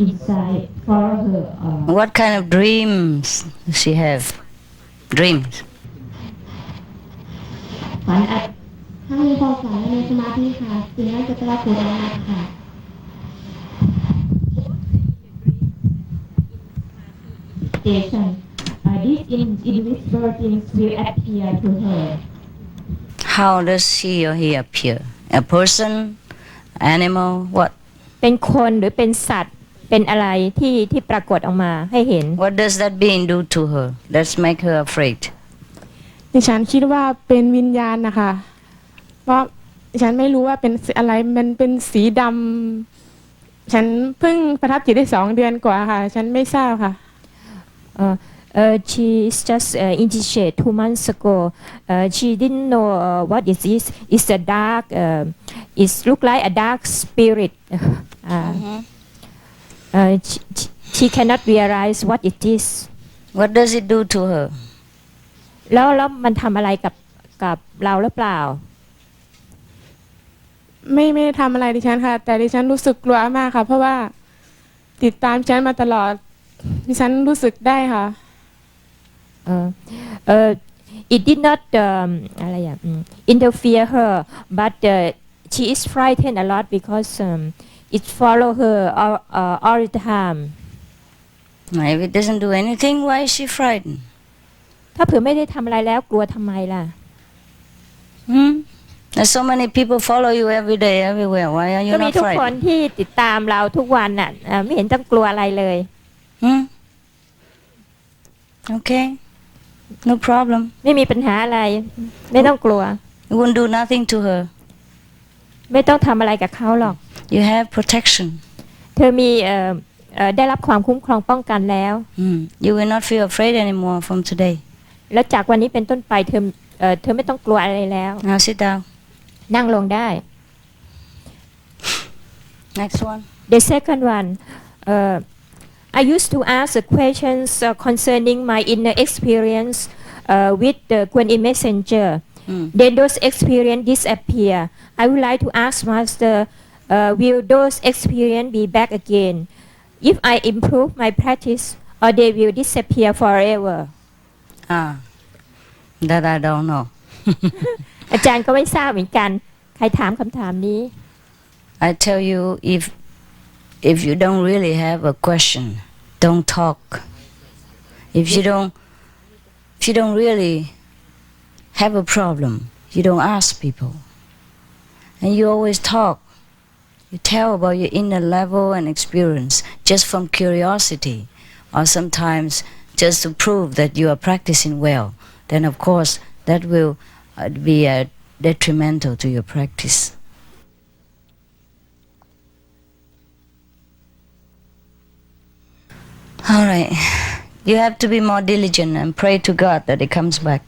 inside for her. What kind of dreams does she have? Dreams. ฝันถ้ามีความฝันในสมาธิค่ะสิ่งนั้นจะปรากฏออกมาค่ะ Station. These invisible things will appear to her. How does she or he appear? A person? Animal? What? เป็นคนหรือเป็นสัตว์เป็นอะไรที่ปรากฏออกมาให้เห็น What does that being do to her? Let's make her afraid. ดิฉันคิดว่าเป็นวิญญาณนะคะเพราะดิฉันไม่รู้ว่าเป็นอะไรมันเป็นสีดำฉันเพิ่งประทับจิตได้2 เดือนกว่าค่ะฉันไม่ทราบค่ะShe is just initiated 2 months ago. She didn't know what it is. It's a dark. It look like a dark spirit. She cannot realize what it is. What does it do to her? แล้วมันทำอะไรกับเราหรือเปล่า ไม่ได้ทำอะไรดิฉันค่ะแต่ดิฉันรู้สึกกลัวมากค่ะเพราะว่าติดตามฉันมาตลอดดิฉันรู้สึกได้ค่ะ It did not interfere her, but she is frightened a lot because it follow her all the time. If it doesn't do anything, why is she frightened? ถ้าเผื่อไม่ได้ทำอะไรแล้วกลัวทำไมล่ะ There's so many people follow you every day, everywhere. Why are you ก็มี not ทุกคน frightened? ที่ติดตามเราทุกวันน่ะไม่เห็นต้องกลัวอะไรเลย Okay, no problem. ไม่มีปัญหาอะไรไม่ต้องกลัว It won't do nothing to her. ไม่ต้องทำอะไรกับเขาหรอก You have protection. เธอมีได้รับความคุ้มครองป้องกันแล้ว You will not feel afraid anymore from today. แล้วจากวันนี้เป็นต้นไปเธอไม่ต้องกลัวอะไรแล้ว Now sit down. นั่งลงได้ Next one. The second one I used to ask the questions concerning my inner experience with the Kuan Yin messenger. Then those experience disappear. I would like to ask Master, will those experience be back again if I improve my practice, or they will disappear forever? That I don't know. อาจารย์ก็ไม่ทราบเหมือนกันใครถามคำถามนี้ I tell you, if you don't really have a question, don't talk. If you don't really have a problem, you don't ask people. And you always talk. You tell about your inner level and experience just from curiosity, or sometimes just to prove that you are practicing well. Then of course that will be detrimental to your practice. All right. You have to be more diligent and pray to God that it comes back.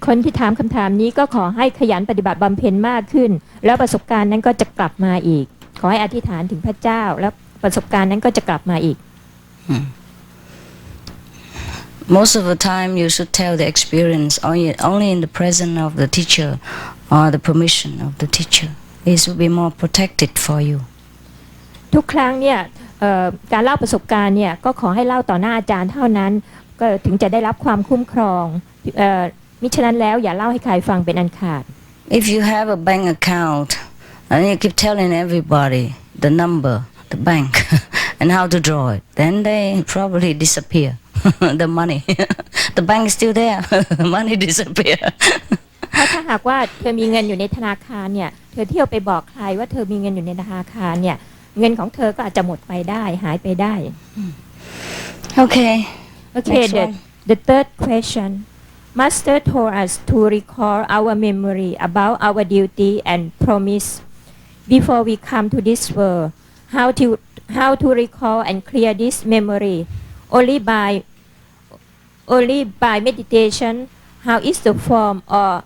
คนที่ถามคำถามนี้ก็ขอให้ขยันปฏิบัติบำเพ็ญมากขึ้นแล้วประสบการณ์นั้นก็จะกลับมาอีกขอให้อธิษฐานถึงพระเจ้าแล้วประสบการณ์นั้นก็จะกลับมาอีก Most of the time you should tell the experience only in the presence of the teacher or the permission of the teacher. This will be more protected for you. ทุกครั้งเนี่ยการเล่าประสบการณ์เนี่ยก็ขอให้เล่าต่อหน้าอาจารย์เท่านั้นก็ถึงจะได้รับความคุ้มครองมิฉะนั้นแล้วอย่าเล่าให้ใครฟังเป็นอันขาด If you have a bank account and you keep telling everybody the number, the bank, and how to draw it, then they probably disappear. The money, the bank is still there. Money disappear. เพราะถ้าหากว่าเธอมีเงินอยู่ในธนาคารเนี่ยเธอเที่ยวไปบอกใครว่าเธอมีเงินอยู่ในธนาคารเนี่ยเงินของเธอก็อาจจะหมดไปได้หายไปได้ Okay. The third question. Master told us to recall our memory about our duty and promise before we come to this world. How to recall and clear this memory? Only by meditation. How is the form or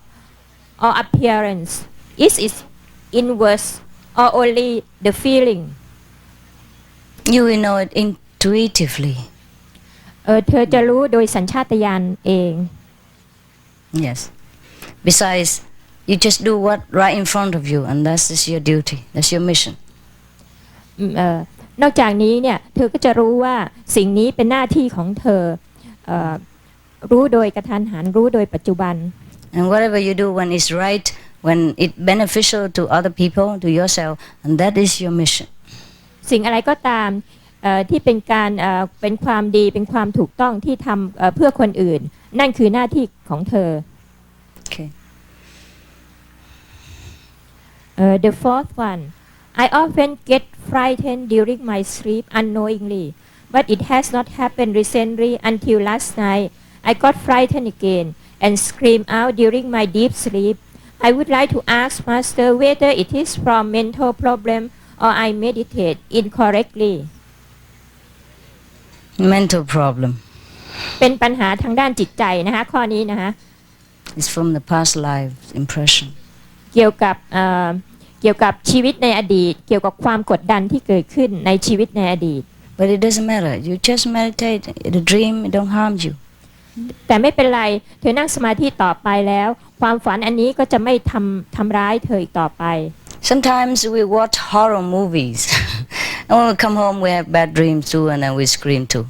appearance? Is it inverse or only the feeling? You will know it intuitively. เธอจะรู้โดยสัญชาตญาณเอง Yes. Besides, you just do what right in front of you, and that is your duty. That's your mission. นอกจากนี้เนี่ยเธอก็จะรู้ว่าสิ่งนี้เป็นหน้าที่ของเธอรู้โดยกระทันหันรู้โดยปัจจุบัน And whatever you do when it's right, when it's beneficial to other people, to yourself, and that is your mission. สิ่งอะไรก็ตามที่เป็นการเป็นความดีเป็นความถูกต้องที่ทำเพื่อคนอื่นนั่นคือหน้าที่ของเธอ Okay. The fourth one. I often get frightened during my sleep unknowingly, but it has not happened recently until last night. I got frightened again and screamed out during my deep sleep. I would like to ask Master whether it is from mental problem or I meditate incorrectly. Mental problem. เป็นปัญหาทางด้านจิตใจนะคะข้อนี้นะคะ It's from the past life impression. เกี่ยวกับชีวิตในอดีตเกี่ยวกับความกดดันที่เกิดขึ้นในชีวิตในอดีต But it doesn't matter. You just meditate. The dream it don't harm you. แต่ไม่เป็นไรเธอนั่งสมาธิต่อไปแล้วความฝันอันนี้ก็จะไม่ทำร้ายเธออีกต่อไป Sometimes we watch horror movies. And when we come home, we have bad dreams too, and then we scream too.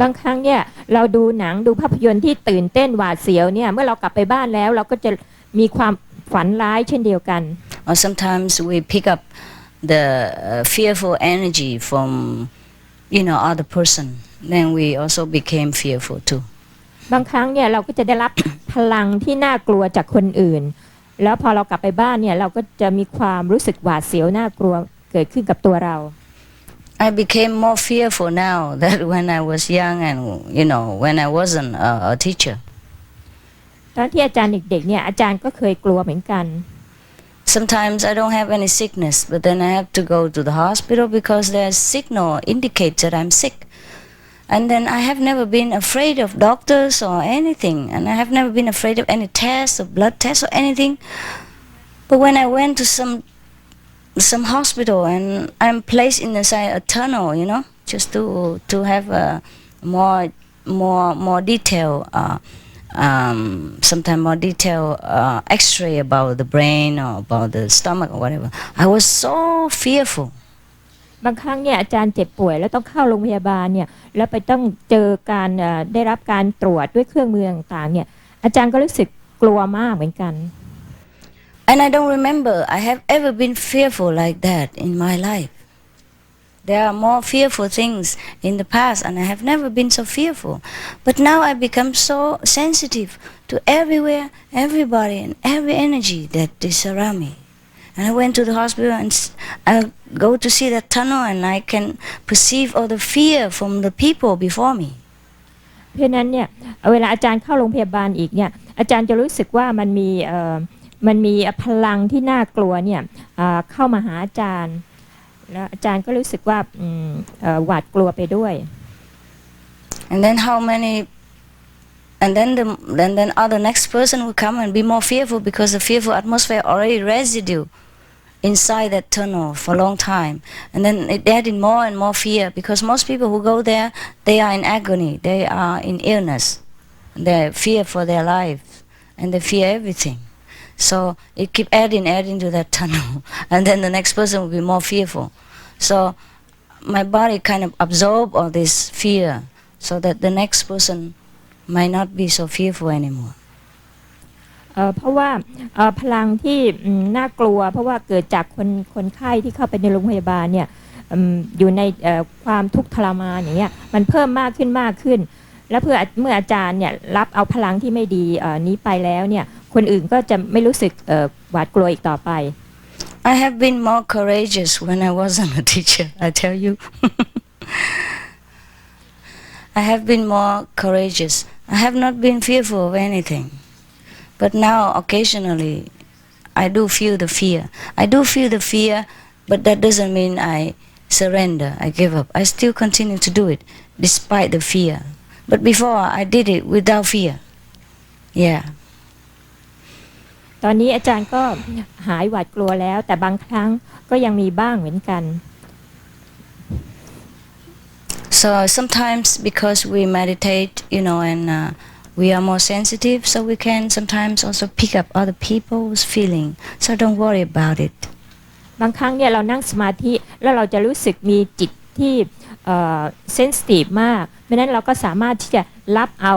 บางครั้งเนี่ยเราดูหนังดูภาพยนตร์ที่ตื่นเต้นหวาดเสียวเนี่ยเมื่อเรากลับไปบ้านแล้วเราก็จะมีความฝันร้ายเช่นเดียวกัน Or sometimes we pick up the fearful energy from, other person. Then we also became fearful too. บางครั้งเนี่ยเราก็จะได้รับ พลังที่น่ากลัวจากคนอื่นแล้วพอเรากลับไปบ้านเนี่ยเราก็จะมีความรู้สึกหวาดเสียวน่ากลัวเกิดขึ้นกับตัวเรา I became more fearful now than when I was young and when I wasn't a teacher. ตอนที่อาจารย์เด็กๆเนี่ยอาจารย์ก็เคยกลัวเหมือนกัน Sometimes I don't have any sickness, but then I have to go to the hospital because there's signal indicates that I'm sick. And then I have never been afraid of doctors or anything, and I have never been afraid of any tests or blood tests or anything. But when I went to some hospital and I'm placed inside a tunnel, just to have a more detail, sometimes more detail X-ray about the brain or about the stomach or whatever. I was so fearful. บางครั้งเนี่ยอาจารย์เจ็บป่วยแล้วต้องเข้าโรงพยาบาลเนี่ยแล้วไปต้องเจอการได้รับการตรวจด้วยเครื่องมือต่างๆเนี่ยอาจารย์ก็รู้สึกกลัวมากเหมือนกัน And I don't remember I have ever been fearful like that in my life. There are more fearful things in the past, and I have never been so fearful. But now I become so sensitive to everywhere, everybody, and every energy that is around me. And I went to the hospital, and I go to see that tunnel, and I can perceive all the fear from the people before me. เพราะนั้นเนี่ยเวลาอาจารย์เข้าโรงพยาบาลอีกเนี่ยอาจารย์จะรู้สึกว่ามันมีพลังที่น่ากลัวเนี่ยเข้ามาหาอาจารย์แล้วอาจารย์ก็รู้สึกว่าหวาดกลัวไปด้วย And then other next person will come and be more fearful because the fearful atmosphere already residue inside that tunnel for a long time, and then it added more and more fear because most people who go there, they are in agony, they are in illness, they fear for their life, and they fear everything. So it keep adding to that tunnel, and then the next person will be more fearful. So my body kind of absorb all this fear so that the next person might not be so fearful anymore. เพราะว่าพลังที่น่ากลัวเพราะว่าเกิดจากคนไข้ที่เข้าไปในโรงพยาบาลเนี่ยอยู่ในความทุกข์ทรมานอย่างเงี้ยมันเพิ่มมากขึ้นแล้วเมื่ออาจารย์เนี่ยรับเอาพลังที่ไม่ดีนี้ไปแล้วเนี่ยคนอื่นก็จะไม่รู้สึกหวาดกลัวอีกต่อไป I have been more courageous when I wasn't a teacher, I tell you. I have been more courageous. I have not been fearful of anything.But now, occasionally, I do feel the fear. I do feel the fear, but that doesn't mean I surrender, I give up. I still continue to do it, despite the fear. But before, I did it without fear. Yeah. ตอนนี้อาจารย์ก็หายหวาดกลัวแล้วแต่บางครั้งก็ยังมีบ้างเหมือนกัน So sometimes because we meditate, and we are more sensitive, so we can sometimes also pick up other people's feeling. So don't worry about it. บางครั้งเนี่ยเรานั่งสมาธิแล้วเราจะรู้สึกมีจิตที่เซนซิทีฟมากเพราะนั้นเราก็สามารถที่จะรับเอา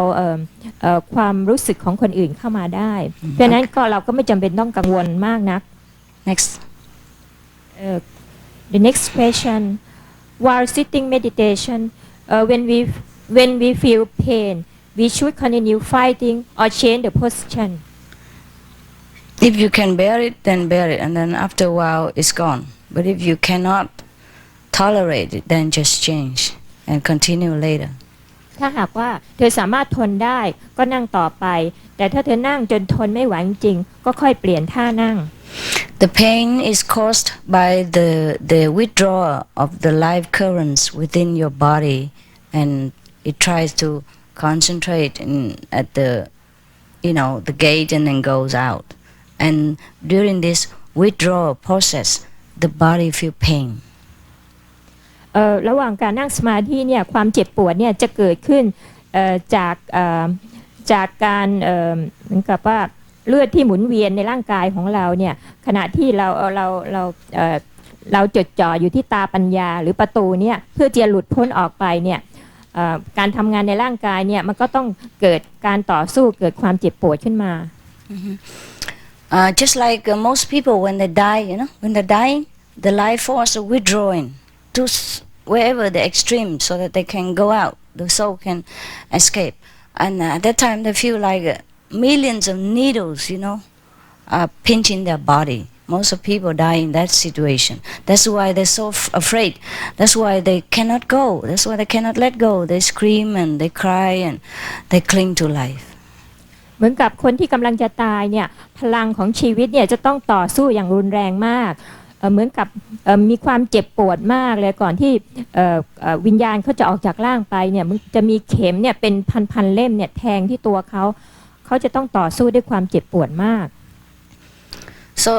ความรู้สึกของคนอื่นเข้ามาได้เพราะนั้นก็เราก็ไม่จำเป็นต้องกังวลมากนัก Next. The next question. While sitting meditation, when we feel pain.We should continue fighting or change the position. If you can bear it, then bear it, and then after a while, it's gone. But if you cannot tolerate it, then just change and continue later. ถ้าหากว่าเธอสามารถทนได้ก็นั่งต่อไปแต่ถ้าเธอนั่งจนทนไม่ไหวจริงก็ค่อยเปลี่ยนท่านั่ง The pain is caused by the withdrawal of the life currents within your body, and it tries to concentrate at the gate and then goes out. And during this withdrawal process, the body feel pain. ระหว่างการนั่งสมาธิเนี่ยความเจ็บปวดเนี่ยจะเกิดขึ้นจากการเหมือนกับว่าเลือดที่หมุนเวียนในร่างกายของเราเนี่ยขณะที่เราจดจ่ออยู่ที่ตาปัญญาหรือประตูเนี่ยเพื่อจะหลุดพ้นออกไปเนี่ยการทำงานในร่างกายเนี่ยมันก็ต้องเกิดการต่อสู้เกิดความเจ็บปวดขึ้นมา Just like most people when they die, when they're dying, the life force are withdrawing to wherever the extreme so that they can go out, the soul can escape. And at that time they feel like millions of needles, are pinching their body.Most of people die in that situation. That's why they're so afraid. That's why they cannot go. That's why they cannot let go. They scream and they cry and they cling to life. เหมือนกับคนที่กำลังจะตายเนี่ยพลังของชีวิตเนี่ยจะต้องต่อสู้อย่างรุนแรงมากเหมือนกับมีความเจ็บปวดมากเลยก่อนที่วิญญาณเขาจะออกจากร่างไปเนี่ยมันจะมีเข็มเนี่ยเป็นพันๆเล่มเนี่ยแทงที่ตัวเขาจะต้องต่อสู้ด้วยความเจ็บปวดมาก So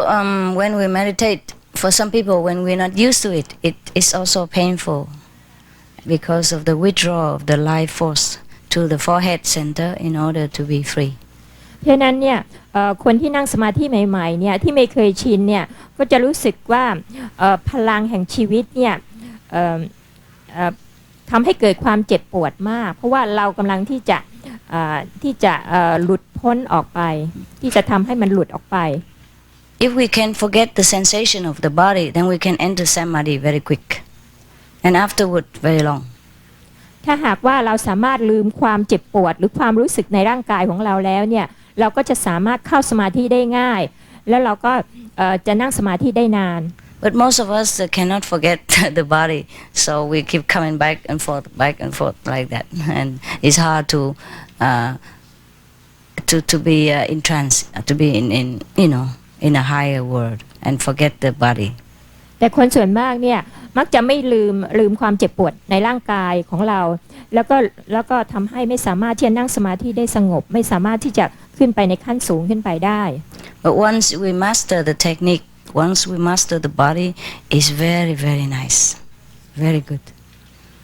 when we meditate, for some people, when we're not used to it, it is also painful because of the withdrawal of the life force to the forehead center in order to be free. เพราะนั้นเนี่ยคนที่นั่งสมาธิใหม่ๆเนี่ยที่ไม่เคยชินเนี่ยก็จะรู้สึกว่าพลังแห่งชีวิตเนี่ยทำให้เกิดความเจ็บปวดมากเพราะว่าเรากำลังที่จะหลุดพ้นออกไปที่จะทำให้มันหลุดออกไป If we can forget the sensation of the body, then we can enter samadhi very quick. and afterward very long. ถ้าหากว่าเราสามารถลืมความเจ็บปวดหรือความรู้สึกในร่างกายของเราแล้วเนี่ยเราก็จะสามารถเข้าสมาธิได้ง่ายแล้วเราก็จะนั่งสมาธิได้นาน But most of us cannot forget the body, so we keep coming back and forth like that, and it's hard to be in trance, to be in in a higher world and forget the body. แต่คนส่วนมากเนี่ยมักจะไม่ลืมความเจ็บปวดในร่างกายของเราแล้วก็ทำให้ไม่สามารถที่จะนั่งสมาธิได้สงบไม่สามารถที่จะขึ้นไปในขั้นสูงขึ้นไปได้ But once we master the technique, once we master the body, it's very very nice, very good.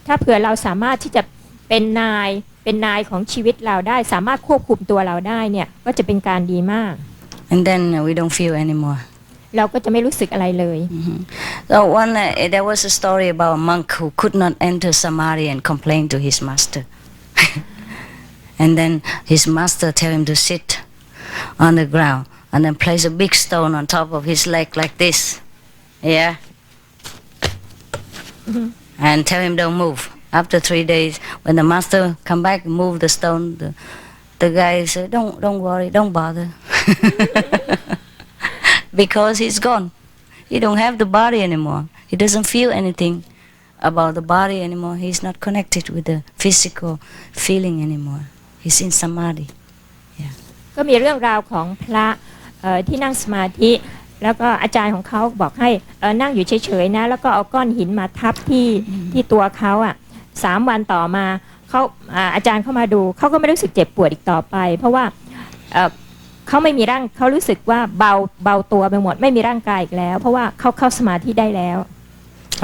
ถ้าเผื่อเราสามารถที่จะเป็นนายของชีวิตเราได้สามารถควบคุมตัวเราได้เนี่ยก็จะเป็นการดีมาก And then we don't feel anymore. เราก็จะไม่รู้สึกอะไรเลย So there was a story about a monk who could not enter samadhi and complained to his master. And then his master tell him to sit on the ground and then place a big stone on top of his leg like this. Yeah. And tell him don't move. After 3 days, when the master come back and move the stone, the guy said, don't worry, don't bother. Because he's gone. He don't have the body anymore. He doesn't feel anything about the body anymore. He's not connected with the physical feeling anymore. He's in samadhi. Yeah. ก็มีเรื่องราวของพระที่นั่งสมาธิแล้วก็อาจารย์ของเขาบอกให้นั่งอยู่เฉยๆนะแล้วก็เอาก้อนหินมาทับที่ตัวเขา3 วันต่อมาอาจารย์เข้ามาดูเขาก็ไม่รู้สึกเจ็บปวดอีกต่อไปเพราะว่าเขาไม่มีเขารู้สึกว่าเบาตัวไปหมดไม่มีร่างกายอีกแล้วเพราะว่าเขาเข้าสมาธิได้แล้ว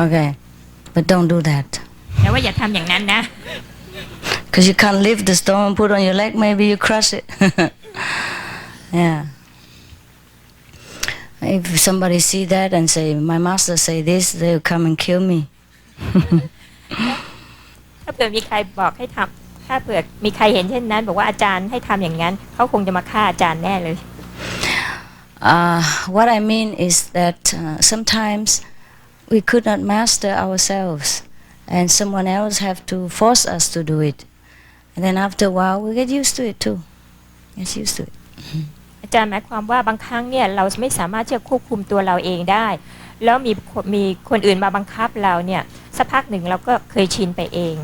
Okay, but don't do that. แต่ว่าอย่าทำอย่างนั้นนะ Because you can't lift the stone and put on your leg. Maybe you crush it. Yeah. If somebody see that and say, my master say this, they'll come and kill me. ถ้าเผื่อมีใครบอกให้ทำถ้าเผื่อมีใครเห็นเช่นนั้นบอกว่าอาจารย์ให้ทำอย่างนั้นเขาคงจะมาฆ่าอาจารย์แน่เลย What I mean is that sometimes we could not master ourselves and someone else have to force us to do it. And then after a while we get used to it too. Get used to it. อาจารย์หมายความว่าบางครั้งเนี่ยเราไม่สามารถที่จะควบคุมตัวเราเองได้แล้วมีคนอื่นมาบังคับเราเนี่ยสักพักหนึ่งเราก็เคยชินไปเอง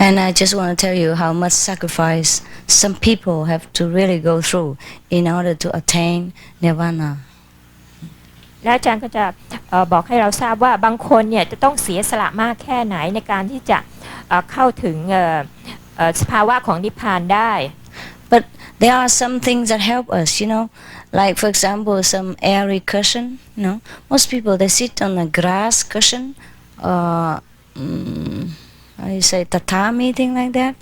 And I just want to tell you how much sacrifice some people have to really go through in order to attain nirvana. และอาจารย์ก็จะบอกให้เราทราบว่าบางคนเนี่ยจะต้องเสียสละมากแค่ไหนในการที่จะเข้าถึงสภาวะของนิพพานได้ But there are some things that help us, like for example some airy cushion. Most people they sit on a grass cushion or how you say tatami thing like that,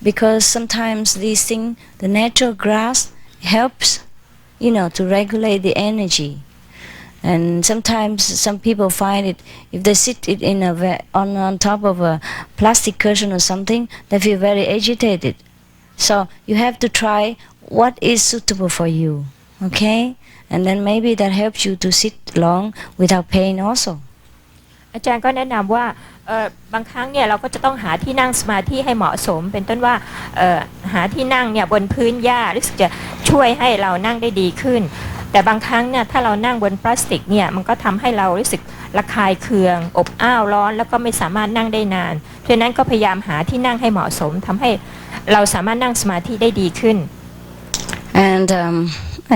because sometimes these things, the natural grass helps, to regulate the energy. And sometimes some people find it if they sit it on top of a plastic cushion or something, they feel very agitated. So you have to try what is suitable for you, okay? And then maybe that helps you to sit long without pain also. อาจารย์ก็แนะนำว่าบางครั้งเนี่ยเราก็จะต้องหาที่นั่งสมาธิให้เหมาะสมเป็นต้นว่าหาที่นั่งเนี่ยบนพื้นหญ้ารู้สึกจะช่วยให้เรานั่งได้ดีขึ้นแต่บางครั้งเนี่ยถ้าเรานั่งบนพลาสติกเนี่ยมันก็ทำให้เรารู้สึกระคายเคืองอบอ้าวร้อนแล้วก็ไม่สามารถนั่งได้นานเพราะนั้นก็พยายามหาที่นั่งให้เหมาะสมทำให้เราสามารถนั่งสมาธิได้ดีขึ้น And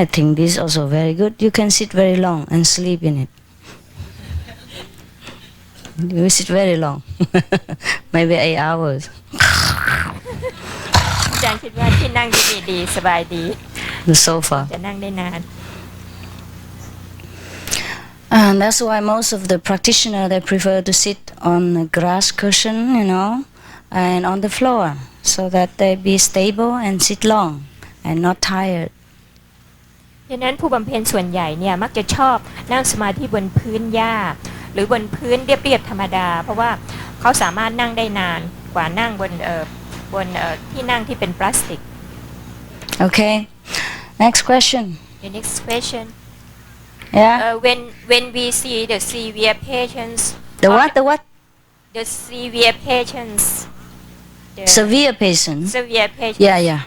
I think this is also very good. You can sit very long and sleep in it. You sit very long, maybe 8 hours. อาจารย์คิดว่าที่นั่งดีๆสบายดี The sofa. จะนั่งได้นาน And that's why most of the practitioners they prefer to sit on a grass cushion, and on the floor, so that they be stable and sit long and not tired. ดังนั้นผู้บำเพ็ญส่วนใหญ่เนี่ยมักจะชอบนั่งสมาธิบนพื้นหญ้าหรือบนพื้นเรียบๆธรรมดาเพราะว่าเขาสามารถนั่งได้นานกว่านั่งบนที่นั่งที่เป็นพลาสติก Okay. Next question. The next question. Yeah. When we see the severe patients. The what? The what? the severe patients, the Severe patient. severe patients, Yeah.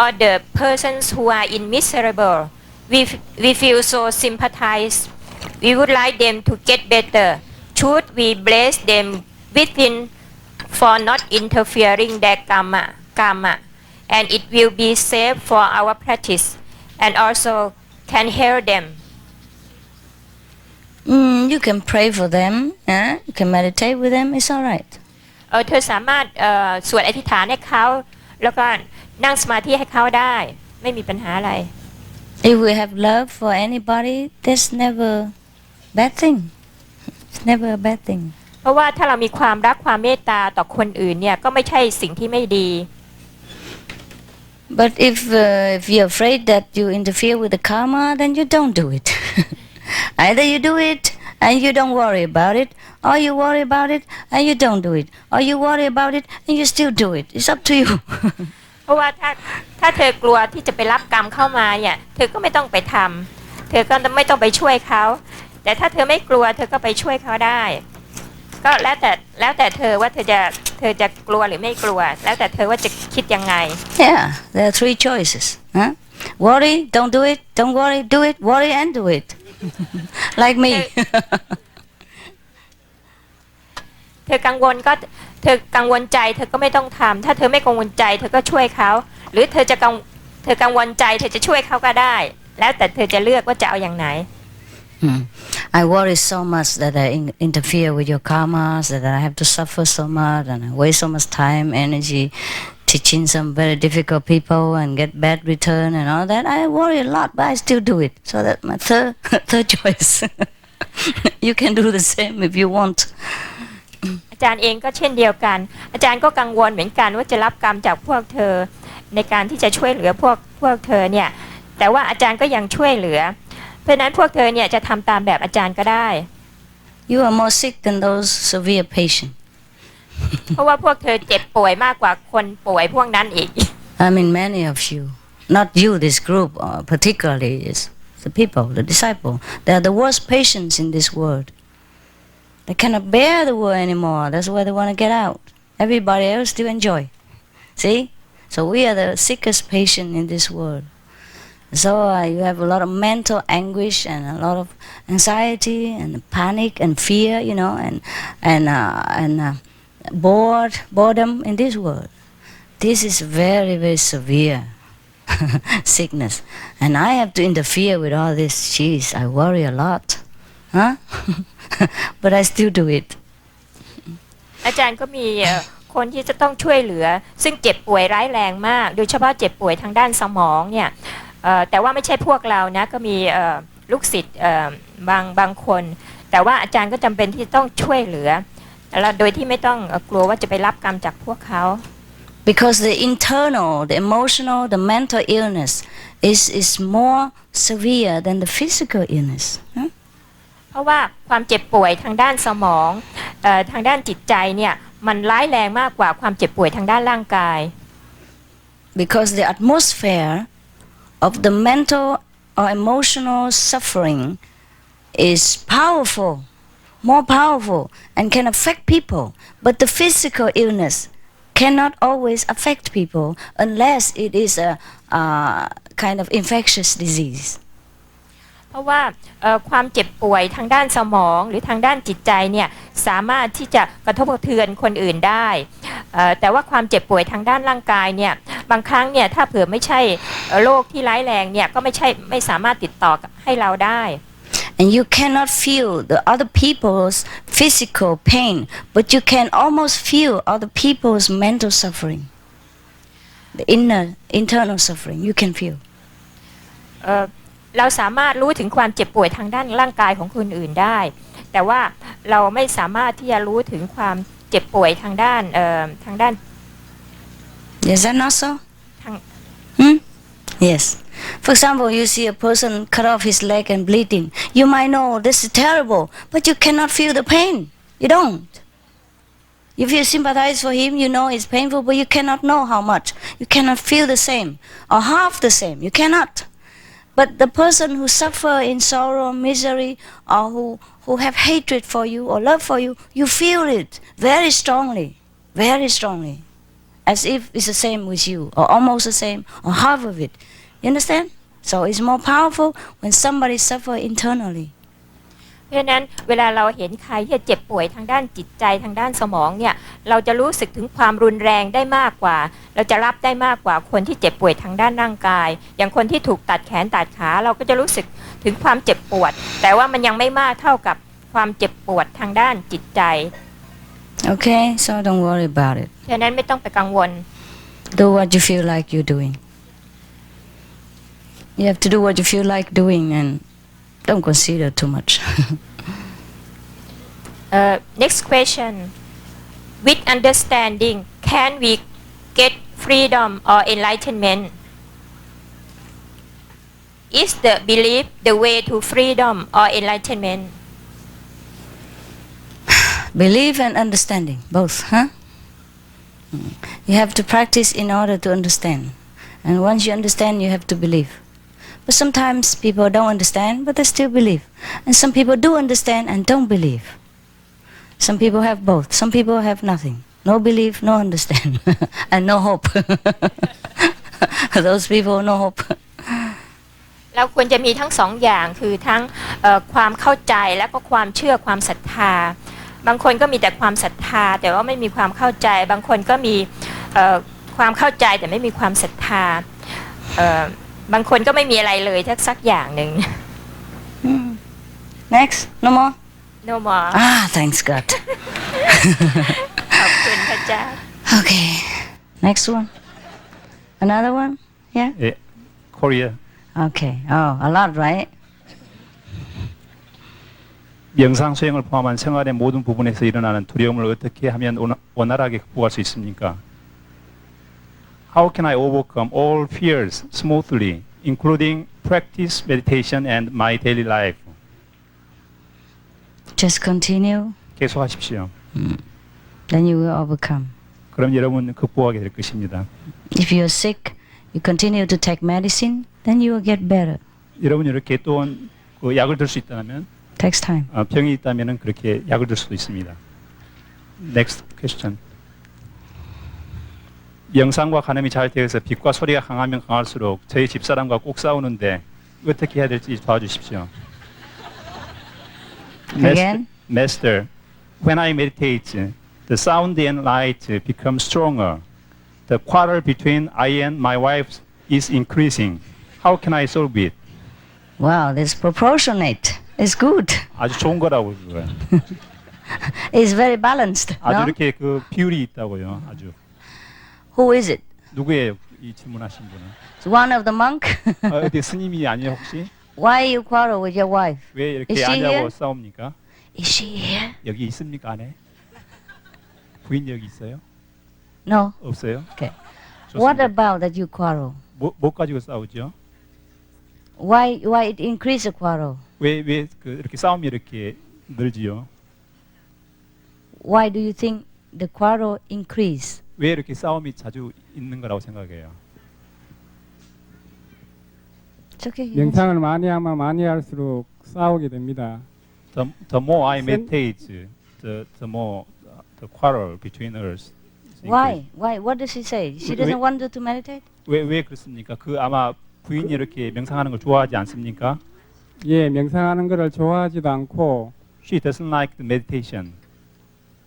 or the persons who are in miserable, we feel so sympathized. We would like them to get better. Should we bless them within for not interfering their karma, and it will be safe for our practice, and also can help them. You can pray for them. You can meditate with them. It's all right. เธอสามารถสวดอธิษฐานให้เขาแล้วก็นั่งสมาธิให้เขาได้ไม่มีปัญหาอะไร If we have love for anybody, there's never bad thing. It's never a bad thing. เพราะว่าถ้าเรามีความรักความเมตตาต่อคนอื่นเนี่ยก็ไม่ใช่สิ่งที่ไม่ดี But if you're afraid that you interfere with the karma, then you don't do it. Either you do it and you don't worry about it, or you worry about it and you don't do it, or you worry about it and you still do it. It's up to you. เพราะว่าถ้าเธอกลัวที่จะไปรับกรรมเข้ามาเนี่ยเธอก็ไม่ต้องไปทำเธอก็ไม่ต้องไปช่วยเขาแต่ถ้าเธอไม่กลัวเธอก็ไปช่วยเขาได้ก็แล้วแต่เธอว่าเธอจะกลัวหรือไม่กลัวแล้วแต่เธอว่าจะคิดยังไง Yeah, there are three choices. Worry, don't do it. Don't worry, do it. Worry and do it. Like me. เธอกังวลใจเธอก็ไม่ต้องทำถ้าเธอไม่กังวลใจเธอก็ช่วยเขาหรือเธอกังวลใจเธอจะช่วยเขาก็ได้แล้วแต่เธอจะเลือกว่าจะเอาอย่างไหน I worry so much that I interfere with your karmas, that I have to suffer so much and I waste so much time, energy teaching some very difficult people and get bad return and all that. I worry a lot, but I still do it. So that's my third choice. You can do the same if you want. อาจารย์เองก็เช่นเดียวกันอาจารย์ก็กังวลเหมือนกันว่าจะรับกรรมจากพวกเธอในการที่จะช่วยเหลือพวกเธอเนี่ยแต่ว่าอาจารย์ก็ยังช่วยเหลือเพราะฉะนั้นพวกเธอเนี่ยจะทำตามแบบอาจารย์ก็ได้ You are more sick than those severe patients. เพราะว่าพวกเธอเจ็บป่วยมากกว่าคนป่วยพวกนั้นอีก I mean many of you, not you, this group particularly is the people, the disciple. They are the worst patients in this world. They cannot bear the world anymore. That's why they want to get out. Everybody else still enjoy. See? So we are the sickest patient in this world. So you have a lot of mental anguish and a lot of anxiety and panic and fear, and boredom in this world. This is very, very severe sickness. And I have to interfere with all this. Jeez, I worry a lot. But I still do it. อาจารย์ก็มีคนที่จะต้องช่วยเหลือซึ่งเจ็บป่วยร้ายแรงมากโดยเฉพาะเจ็บป่วยทางด้านสมองเนี่ยแต่ว่าไม่ใช่พวกเรานะก็มีลูกศิษย์บางคนแต่ว่าอาจารย์ก็จำเป็นที่ต้องช่วยเหลือแล้วโดยที่ไม่ต้องกลัวว่าจะไปรับกรรมจากพวกเขา Because the internal, the emotional, the mental illness is more severe than the physical illness. เพราะว่าความเจ็บป่วยทางด้านสมองทางด้านจิตใจเนี่ยมันร้ายแรงมากกว่าความเจ็บป่วยทางด้านร่างกาย Because the atmosphere of the mental or emotional suffering is powerful, more powerful, and can affect people. But the physical illness cannot always affect people unless it is a kind of infectious disease. เพราะว่าความเจ็บป่วยทางด้านสมองหรือทางด้านจิตใจเนี่ยสามารถที่จะกระทบกระเทือนคนอื่นได้แต่ว่าความเจ็บป่วยทางด้านร่างกายเนี่ยบางครั้งเนี่ยถ้าเผื่อไม่ใช่โรคที่ร้ายแรงเนี่ยก็ไม่สามารถติดต่อให้เราได้ And you cannot feel the other people's physical pain, but you can almost feel other people's mental suffering, the internal suffering. You can feel. เราสามารถรู้ถึงความเจ็บป่วยทางด้านร่างกายของคนอื่นได้แต่ว่าเราไม่สามารถที่จะรู้ถึงความเจ็บป่วยทางด้าน Is that not so? Yes. For example, you see a person cut off his leg and bleeding. You might know this is terrible, but you cannot feel the pain. You don't. If you sympathize for him, you know it's painful, but you cannot know how much. You cannot feel the same or half the same. You cannot. But the person who suffer in sorrow, misery, or who have hatred for you or love for you, you feel it very strongly, as if it's the same with you, or almost the same, or half of it. You understand? So it's more powerful when somebody suffer internally. เพราะฉะนั้นเวลาเราเห็นใครที่เจ็บป่วยทางด้านจิตใจทางด้านสมองเนี่ยเราจะรู้สึกถึงความรุนแรงได้มากกว่าเราจะรับได้มากกว่าคนที่เจ็บป่วยทางด้านร่างกายอย่างคนที่ถูกตัดแขนตัดขาเราก็จะรู้สึกถึงความเจ็บปวดแต่ว่ามันยังไม่มากเท่ากับความเจ็บปวดทางด้านจิตใจ Okay, so don't worry about it. ฉะนั้นไม่ต้องไปกังวล Do what you feel like you're doing. You have to do what you feel like doing and don't consider too much. Next question. With understanding, can we get freedom or enlightenment? Is the belief the way to freedom or enlightenment? Belief and understanding, both, huh? You have to practice in order to understand. And once you understand, you have to believe. But sometimes people don't understand, but they still believe. And some people do understand and don't believe. Some people have both. Some people have nothing. No belief, no understand. And no hope. Those people, no hope. เราควรจะมีทั้งสองอย่างคือทั้งความเข้าใจและก็ความเชื่อความศรัทธาบางคนก็มีแต่ความศรัทธาแต่ว่าไม่มีความเข้าใจบางคนก็มีความเข้าใจแต่ไม่มีความศรัทธาบางคนก็ไม่มีอะไรเลยสักอย่างหนึ่ง Next, no more? No more Thanks God. ขอบคุณพระเจ้า Okay, next one. Another one? Yeah? 예, Korea. Okay. Oh, a lot, right? 명상 수행을 포함한 생활의 모든 부분에서 일어나는 두려움을 어떻게 하면 원활하게 극복할 수 있습니까? How can I overcome all fears smoothly, including practice, meditation, and my daily life? Just continue. 계속하십시오. Then you will overcome. 그럼 여러분 극복하게 될 것입니다. If you're sick, you continue to take medicine, then you will get better. 여러분 이렇게 또 그 약을 들 수 있다면 Takes time. 병이 있다면은 그렇게 약을 들 수도 있습니다. Next question. 명상과 간음이 잘 되어서 빛과 소리가 강하면 강할수록 저희 집사람과 꼭 싸우는데 어떻게 해야 될지 도와주십시오. Again? Master, when I meditate, the sound and light become stronger. The quarrel between I and my wife is increasing. How can I solve it? Wow, that's proportionate. It's good. 아주 좋은 거라고 그거요. It's very balanced. 아주 No? 이렇게 그 비율이 있다고요. 아주. Who is it? 누구예요? 이 질문하신 분은? It's one of the monk? 어디 스님이 아니에요 혹시? Why you quarrel with your wife? 왜 이렇게 Is she 아내하고 here? 싸웁니까? Is she here? 여기 있습니까 안에? 부인 여기 있어요? No. 없어요? Okay. 좋습니다. What about that you quarrel? 뭐 가지고 싸우죠? Why it increase the quarrel? 왜 그 이렇게 싸움이 이렇게 늘지요? Why do you think the quarrel increase? 왜 이렇게 싸움이 자주 있는 거라고 생각해요? It's okay. 명상을 많이 하면 많이 할수록 싸우게 됩니다. The more I meditate, the more the quarrel between us. Why? What does she say? She doesn't want to meditate? 왜 그렇습니까? 그 아마 부인이 이렇게 명상하는 걸 좋아하지 않습니까? 예, 명상하는 것을 좋아하지도 않고 She doesn't like the meditation.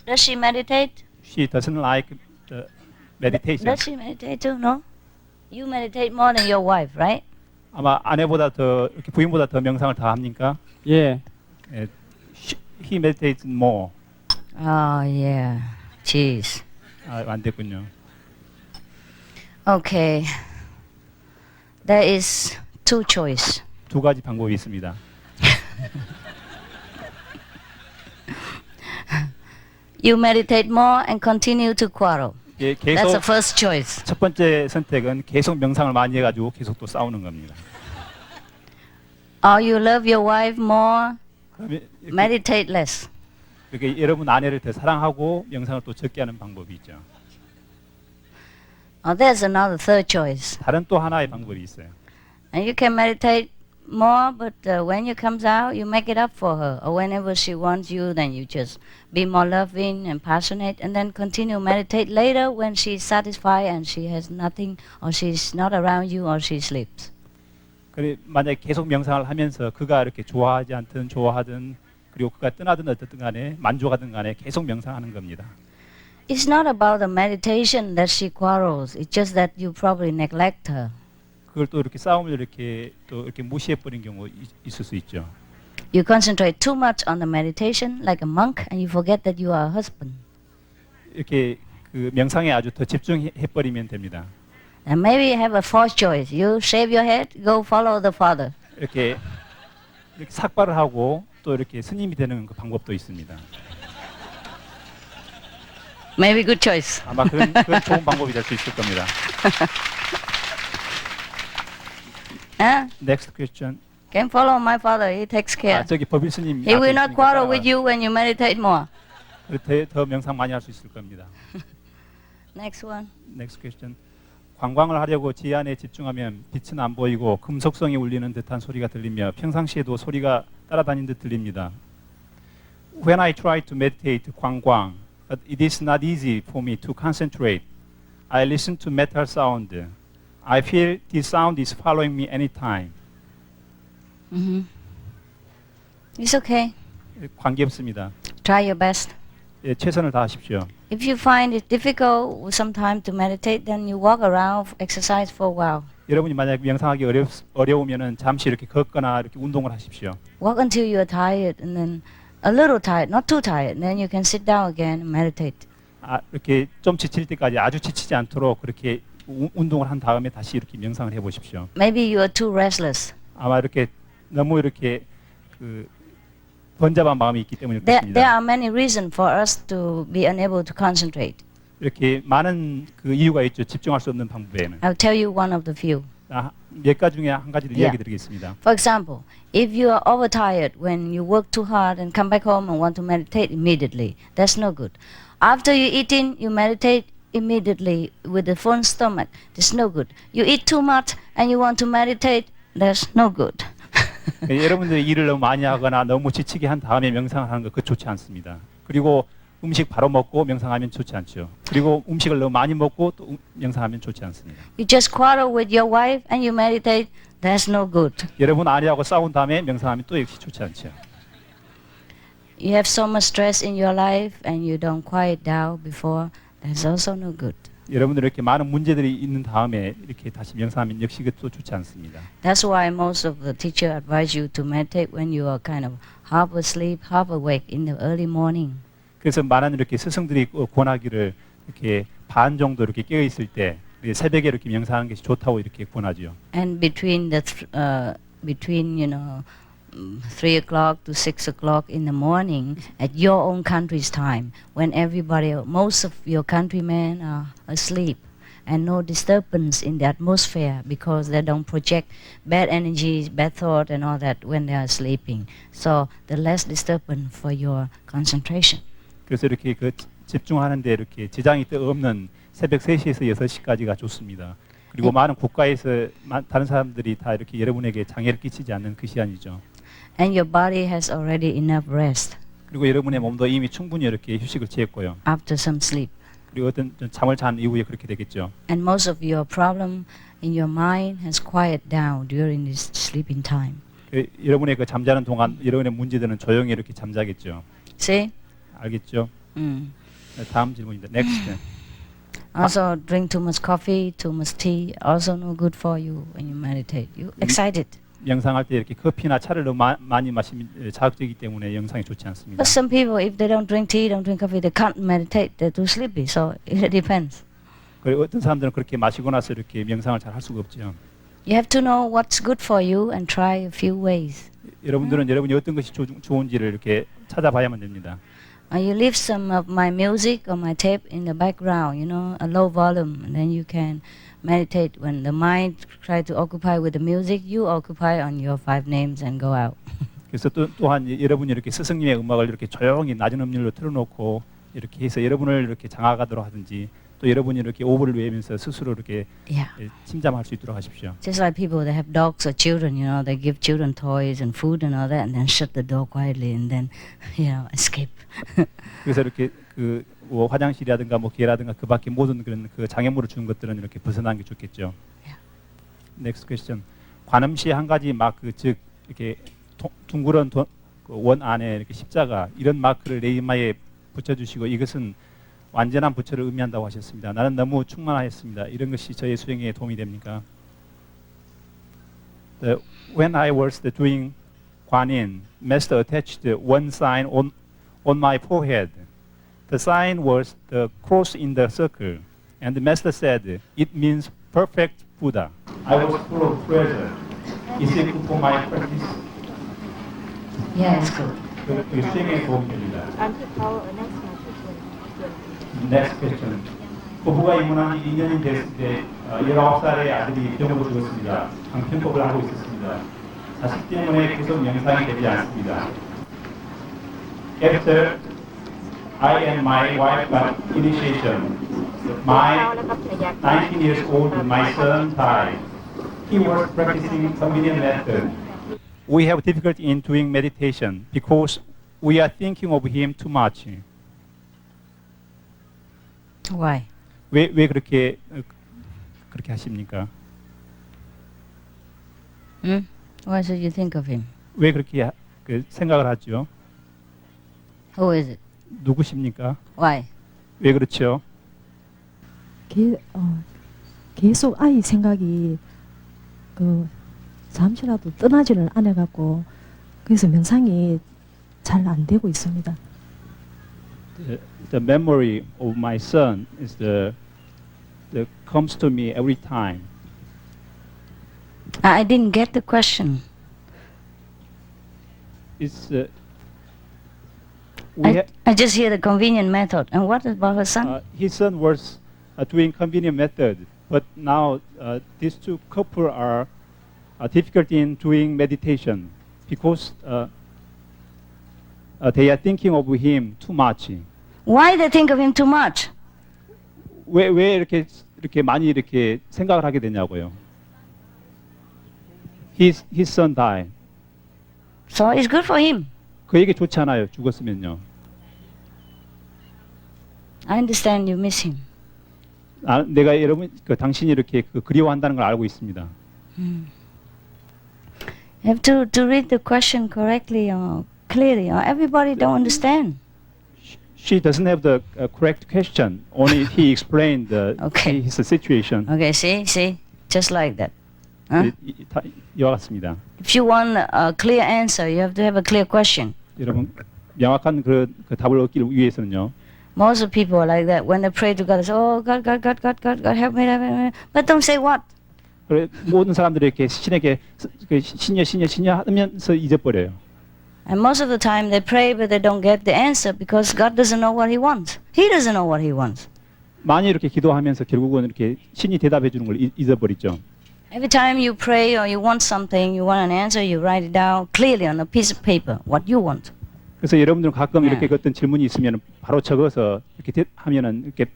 Does she meditate? She doesn't like the meditation. Does she meditate too? No? You meditate more than your wife, right? 아마 아내보다 더 이렇게 부인보다 더 명상을 다 합니까? 예, He meditates more. Oh, yeah. Jeez. 안 됐군요. Okay. There is two choice. 두 가지 방법이 있습니다. You meditate more and continue to quarrel. 예, That's the 계속 first choice. 첫 번째 선택은 계속 명상을 많이 해가지고 계속 또 싸우는 겁니다. Or you love your wife more, 그러면 meditate less. 이렇게 여러분 아내를 더 사랑하고 명상을 또 적게 하는 방법이 있죠. Or there's another third choice. 다른 또 하나의 방법이 있어요. And you can meditate more, but when you comes out, you make it up for her. Or whenever she wants you, then you just be more loving and passionate, and then continue meditate later when she's satisfied and she has nothing, or she's not around you, or she sleeps. 그래 만약에 계속 명상을 하면서 그가 이렇게 좋아하지 않든 좋아하든 그리고 그가 떠나든 어떻든 간에 만족하든 간에 계속 명상하는 겁니다. It's not about the meditation that she quarrels. It's just that you probably neglect her. 그걸 또 이렇게 싸움을 이렇게 또 이렇게 무시해 버린 경우 있을 수 있죠. You concentrate too much on the meditation like a monk and you forget that you are a husband. 이렇게 그 명상에 아주 더 집중해 버리면 됩니다. And maybe you have a fourth choice. You shave your head, go follow the father. 이렇게 삭발을 하고 또 이렇게 스님이 되는 그 방법도 있습니다. Maybe good choice. 아마 그건 좋은 방법이 될 수 있을 겁니다. Next question. Can follow my father. He takes care. 저기 법일 스님. He will not quarrel with you when you meditate more. 더 명상 많이 할 수 있을 겁니다. Next one. Next question. 관광을 하려고 지안에 집중하면 빛은 안 보이고 금속성이 울리는 듯한 소리가 들리며 평상시에도 소리가 따라다니는 듯 들립니다. When I try to meditate 관광, but it is not easy for me to concentrate. I listen to metal sound. I feel this sound is following me anytime. It's okay. 관계없습니다. Try your best. 예, 최선을 다하십시오. If you find it difficult sometimes to meditate, then you walk around, exercise for a while. 여러분이 만약 명상하기 어려우면은 잠시 이렇게 걷거나 이렇게 운동을 하십시오. Walk until you are tired, and then a little tired, not too tired. Then you can sit down again and meditate. 이렇게 좀 지칠 때까지 아주 지치지 않도록 그렇게 운동을 한 다음에 다시 이렇게 명상을 해보십시오. Maybe you are too restless. 아마 이렇게 너무 이렇게 번잡한 마음이 있기 때문에 There 그렇습니다. are many reasons for us to be unable to concentrate. 이렇게 많은 그 이유가 있죠. 집중할 수 없는 방법에는. I'll tell you one of the few. 몇 가지 중에 한 가지를 이야기드리겠습니다. For example, if you are overtired when you work too hard and come back home and want to meditate immediately, that's no good. After you eating, you meditate immediately with a full stomach. That's no good. You eat too much and you want to meditate. That's no good. 여러분들이 일을 너무 많이 하거나 너무 지치게 한 다음에 명상을 하는 거 그거 좋지 않습니다. 그리고 음식 바로 먹고 명상하면 좋지 않죠. 그리고 음식을 너무 많이 먹고 또 명상하면 좋지 않습니다. You just quarrel with your wife and you meditate. That's no good. 여러분 아내하고 싸운 다음에 명상하면 또 역시 좋지 않죠. You have so much stress in your life and you don't quiet down before. That's also no good. 여러분들 이렇게 많은 문제들이 있는 다음에 이렇게 다시 명상하면 역시 그것도 좋지 않습니다. That's why most of the teacher advise you to meditate when you are kind of half asleep, half awake in the early morning. 그래서 많은 이렇게 스승들이 권하기를 이렇게 반 정도 이렇게 깨어 있을 때 새벽에 이렇게 명상하는 것이 좋다고 이렇게 권하죠. And between 3 o'clock to 6 o'clock in the morning at your own country's time, when most of your countrymen are asleep, and no disturbance in the atmosphere because they don't project bad energies, bad thought, and all that when they are sleeping. So the less disturbance for your concentration. 그래서 이렇게 그 집중하는데 이렇게 지장이 없는 새벽 3시에서 6시까지가 좋습니다. 그리고 많은 국가에서 다른 사람들이 다 이렇게 여러분에게 장애를 끼치지 않는 그 시간이죠. And your body has already enough rest. 그리고 여러분의 몸도 이미 충분히 이렇게 휴식을 취했고요. After some sleep. 그리고 어떤 잠을 잔 이후에 그렇게 되겠죠. And most of your problem in your mind has quieted down during this sleeping time. 여러분의 그 잠자는 동안 여러분의 문제들은 조용히 이렇게 잠자겠죠. See? 알겠죠? 다음 질문입니다. Next. Also, drink too much coffee, too much tea. Also, no good for you when you meditate. You excited. 명상할 때 이렇게 커피나 차를 너무 많이 마시면 자극적이기 때문에 영상이 좋지 않습니다. But some people, if they don't drink tea, don't drink coffee, they can't meditate. They're too sleepy. So it depends. 그리고 어떤 사람들은 그렇게 마시고 나서 이렇게 명상을 잘 할 수가 없죠. You have to know what's good for you and try a few ways. 여러분들은 여러분이 어떤 것이 좋은지를 이렇게 찾아봐야만 됩니다. You leave some of my music or my tape in the background, a low volume, and then you can meditate. When the mind try to occupy with the music, you occupy on your 5 names and go out. 그래서 또한 여러분이 이렇게 스승님의 음악을 이렇게 조용히 낮은 음률로 틀어놓고 이렇게 해서 여러분을 이렇게 장악하도록 하든지 또 여러분이 이렇게 오브를 외우면서 스스로 이렇게 Yeah. 침잠할 수 있도록 하십시오. Just like people that have dogs or children, they give children toys and food and all that, and then shut the door quietly and then, escape. 그래서 이렇게 뭐 화장실이라든가 뭐 개라든가 그 밖에 모든 그런 그 장애물을 주는 것들은 이렇게 벗어나는 게 좋겠죠. Yeah. Next question. 관음 시에 한 가지 마크, 즉 이렇게 둥그런 원 안에 이렇게 십자가 이런 마크를 내 이마에 붙여주시고 이것은 완전한 부처를 의미한다고 하셨습니다. 나는 너무 충만하였습니다. 이런 것이 저의 수행에 도움이 됩니까? When I was doing 관인, Master attached one sign on my forehead. The sign was the cross in the circle, and the Master said, "It means perfect Buddha." I was full of pleasure. Is it good for my practice? Yeah, it's good. 그 수행에 도움이 됩니다. Next question. 부부가 이혼한 지 2년이 됐을 때 19살의 아들이 병으로 죽었습니다. 방편법을 하고 있었습니다. 자식 때문에 계속 명상이 되지 않습니다. After I and my wife got initiation, my 19 years old my son died. He was practicing convenient method. We have difficulty in doing meditation because we are thinking of him too much. Why? 왜 그렇게 하십니까? Why should you think of him? 왜 그렇게 생각을 하죠? Who is it? 누구십니까? Why? 왜 그렇죠? 계속 아이 생각이 잠시라도 떠나지를 않아 갖고 그래서 명상이 잘 안 되고 있습니다. The memory of my son is the comes to me every time. I didn't get the question. It's we I just hear the convenient method. And what about her son? his son was doing convenient method, but now these two couple are difficult in doing meditation because they are thinking of him too much. Why they think of him too much? 왜 이렇게 많이 이렇게 생각을 하게 되냐고요. His son died. So it's good for him. 그에게 좋지 않아요. 죽었으면요. I understand you miss him. 내가 여러분 당신이 이렇게 그리워한다는 걸 알고 있습니다. You have to read the question correctly or clearly, or everybody don't understand. She doesn't have the correct question. Only he explained Okay. his situation. Okay, see, just like that. Huh? 이와 같습니다. If you want a clear answer, you have to have a clear question. 여러분 명확한 그 답을 얻기 위해서는요. Most of people are like that. When they pray to God, they say, "Oh God, God, God, God, God, God, help me, help me." But don't say what. 그래 모든 사람들이 이렇게 신에게 신여 하면서 잊어버려요. And most of the time they pray, but they don't get the answer because God doesn't know what He wants. He doesn't know what He wants. 많이 이렇게 기도하면서 결국은 이렇게 신이 대답해 주는 걸 잊어버리죠. Every time you pray or you want something, you want an answer, you write it down clearly on a piece of paper what you want. 그래서 여러분들은 가끔 이렇게 어떤 질문이 있으면 바로 적어서 이렇게 하면은 이렇게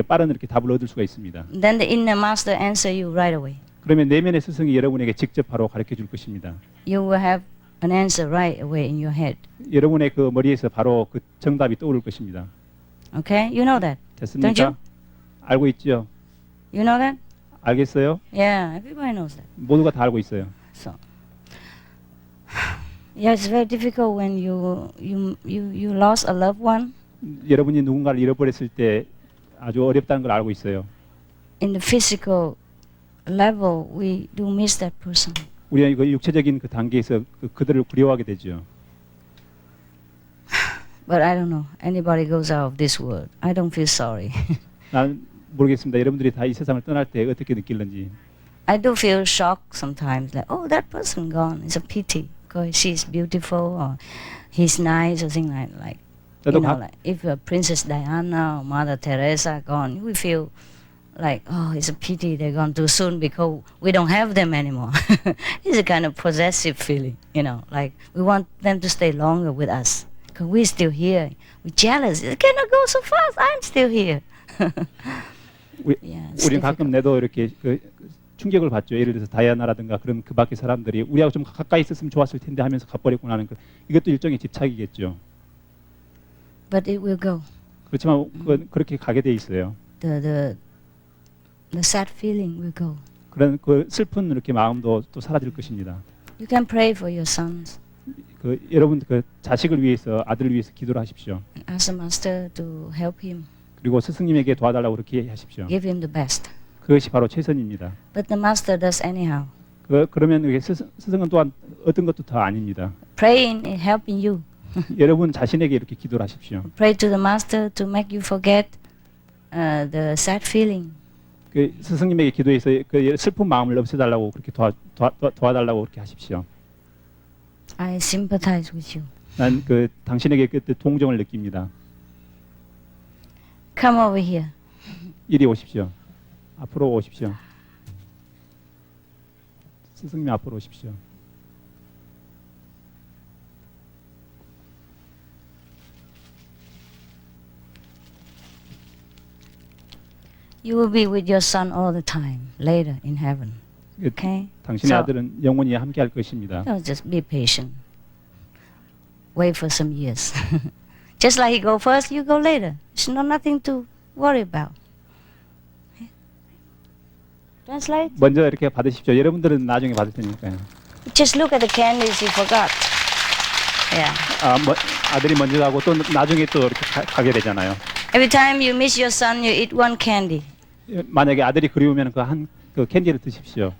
빠른 이렇게 답을 얻을 수가 있습니다. Then the inner master answer you right away. 그러면 내면의 스승이 여러분에게 직접 바로 가르쳐 줄 것입니다. You will have an answer right away in your head. 여러분의 그 머리에서 바로 그 정답이 떠오를 것입니다. Okay, you know that. 됐습니까? Don't you? 알고 있죠? You know that? 알겠어요? Yeah, everybody knows that. 모두가 다 알고 있어요. So, yeah, it's very difficult when you lost a loved one. 여러분이 누군가를 잃어버렸을 때 아주 어렵다는 걸 알고 있어요. In the physical level, we do miss that person. 우리가 이거 육체적인 그 단계에서 그들을 그리워하게 되죠. But I don't know. Anybody goes out of this world, I don't feel sorry. 난 모르겠습니다. 여러분들이 다 이 세상을 떠날 때 어떻게 느낄는지. I do feel shocked sometimes, like, oh, that person gone. It's a pity because she's beautiful or he's nice or something like. You know, like if Princess Diana or Mother Teresa gone, we feel like, oh, it's a pity they're gone too soon because we don't have them anymore. It's a kind of possessive feeling, like we want them to stay longer with us because we're still here. We're jealous. It cannot go so fast. I'm still here. it's 우리는 가끔 difficult. 내도 이렇게 충격을 받죠. 예를 들어서 다이아나라든가 그런 그 밖의 사람들이 우리하고 좀 가까이 있었으면 좋았을 텐데 하면서 가버리고 나는 이것도 일종의 집착이겠죠. But it will go. 그렇지만 그렇게 가게 돼 있어요. The sad feeling will go. 그런 그 슬픈 이렇게 마음도 또 사라질 것입니다. You can pray for your sons. 여러분 자식을 위해서 아들을 위해서 기도를 하십시오. Ask the master to help him. 그리고 스승님에게 도와달라고 그렇게 하십시오. Give him the best. 그것이 바로 최선입니다. But the master does anyhow. 그러면 스승은 또한 어떤 것도 다 아닙니다. Praying is helping you. 여러분 자신에게 이렇게 기도를 하십시오. Pray to the master to make you forget the sad feeling. 스승님에게 기도해서 그 슬픈 마음을 없애달라고 그렇게 도와달라고 그렇게 하십시오. I sympathize with you. 난 당신에게 그때 동정을 느낍니다. Come over here. 이리 오십시오. 앞으로 오십시오. 스승님 앞으로 오십시오. You will be with your son all the time later in heaven. Okay? 당신의 아들은 영원히 함께할 것입니다. No, just be patient. Wait for some years. Just like he go first, you go later. It's nothing to worry about. Translate? 먼저 이렇게 받으십시오. 여러분들은 나중에 받을 테니까요. Just look at the candies you forgot. Yeah. 아들이 먼저 가고 또 나중에 또 이렇게 가게 되잖아요. Every time you miss your son, you eat one candy. 만약에 아들이 그리우면 그 캔디를 드십시오.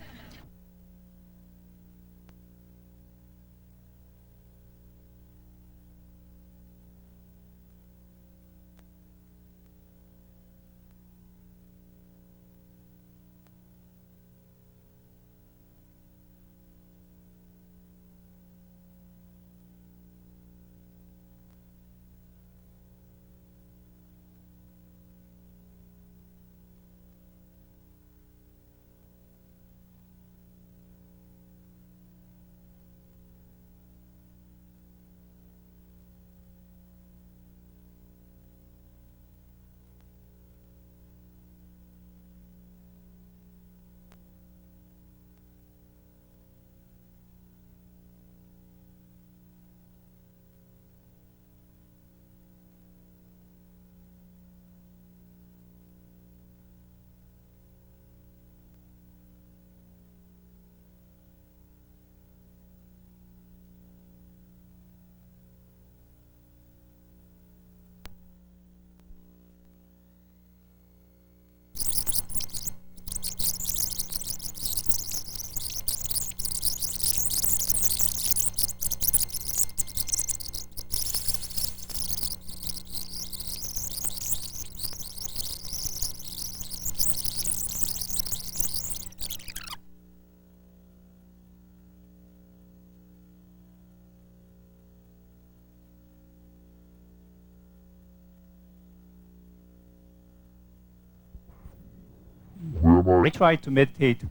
I try to meditate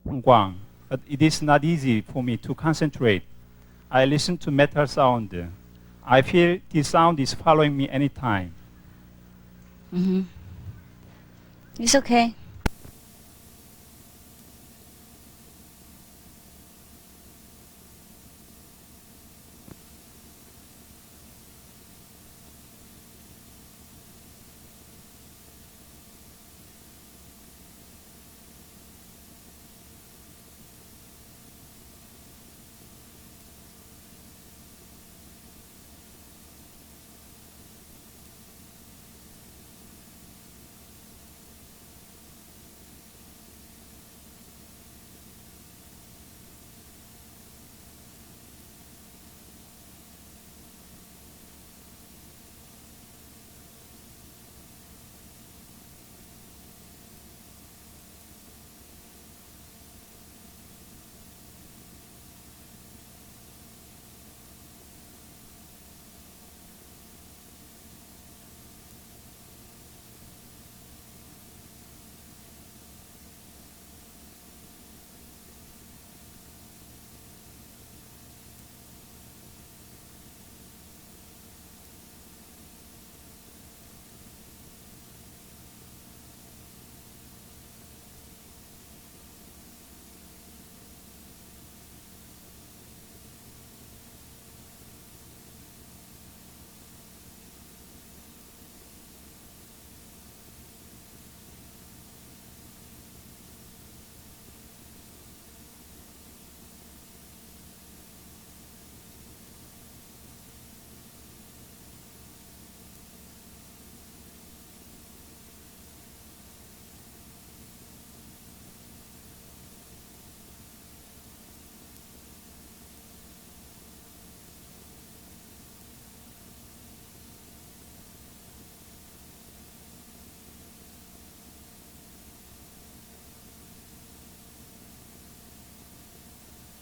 Guang, but it is not easy for me to concentrate. I listen to metal sound. I feel this sound is following me anytime. It's okay.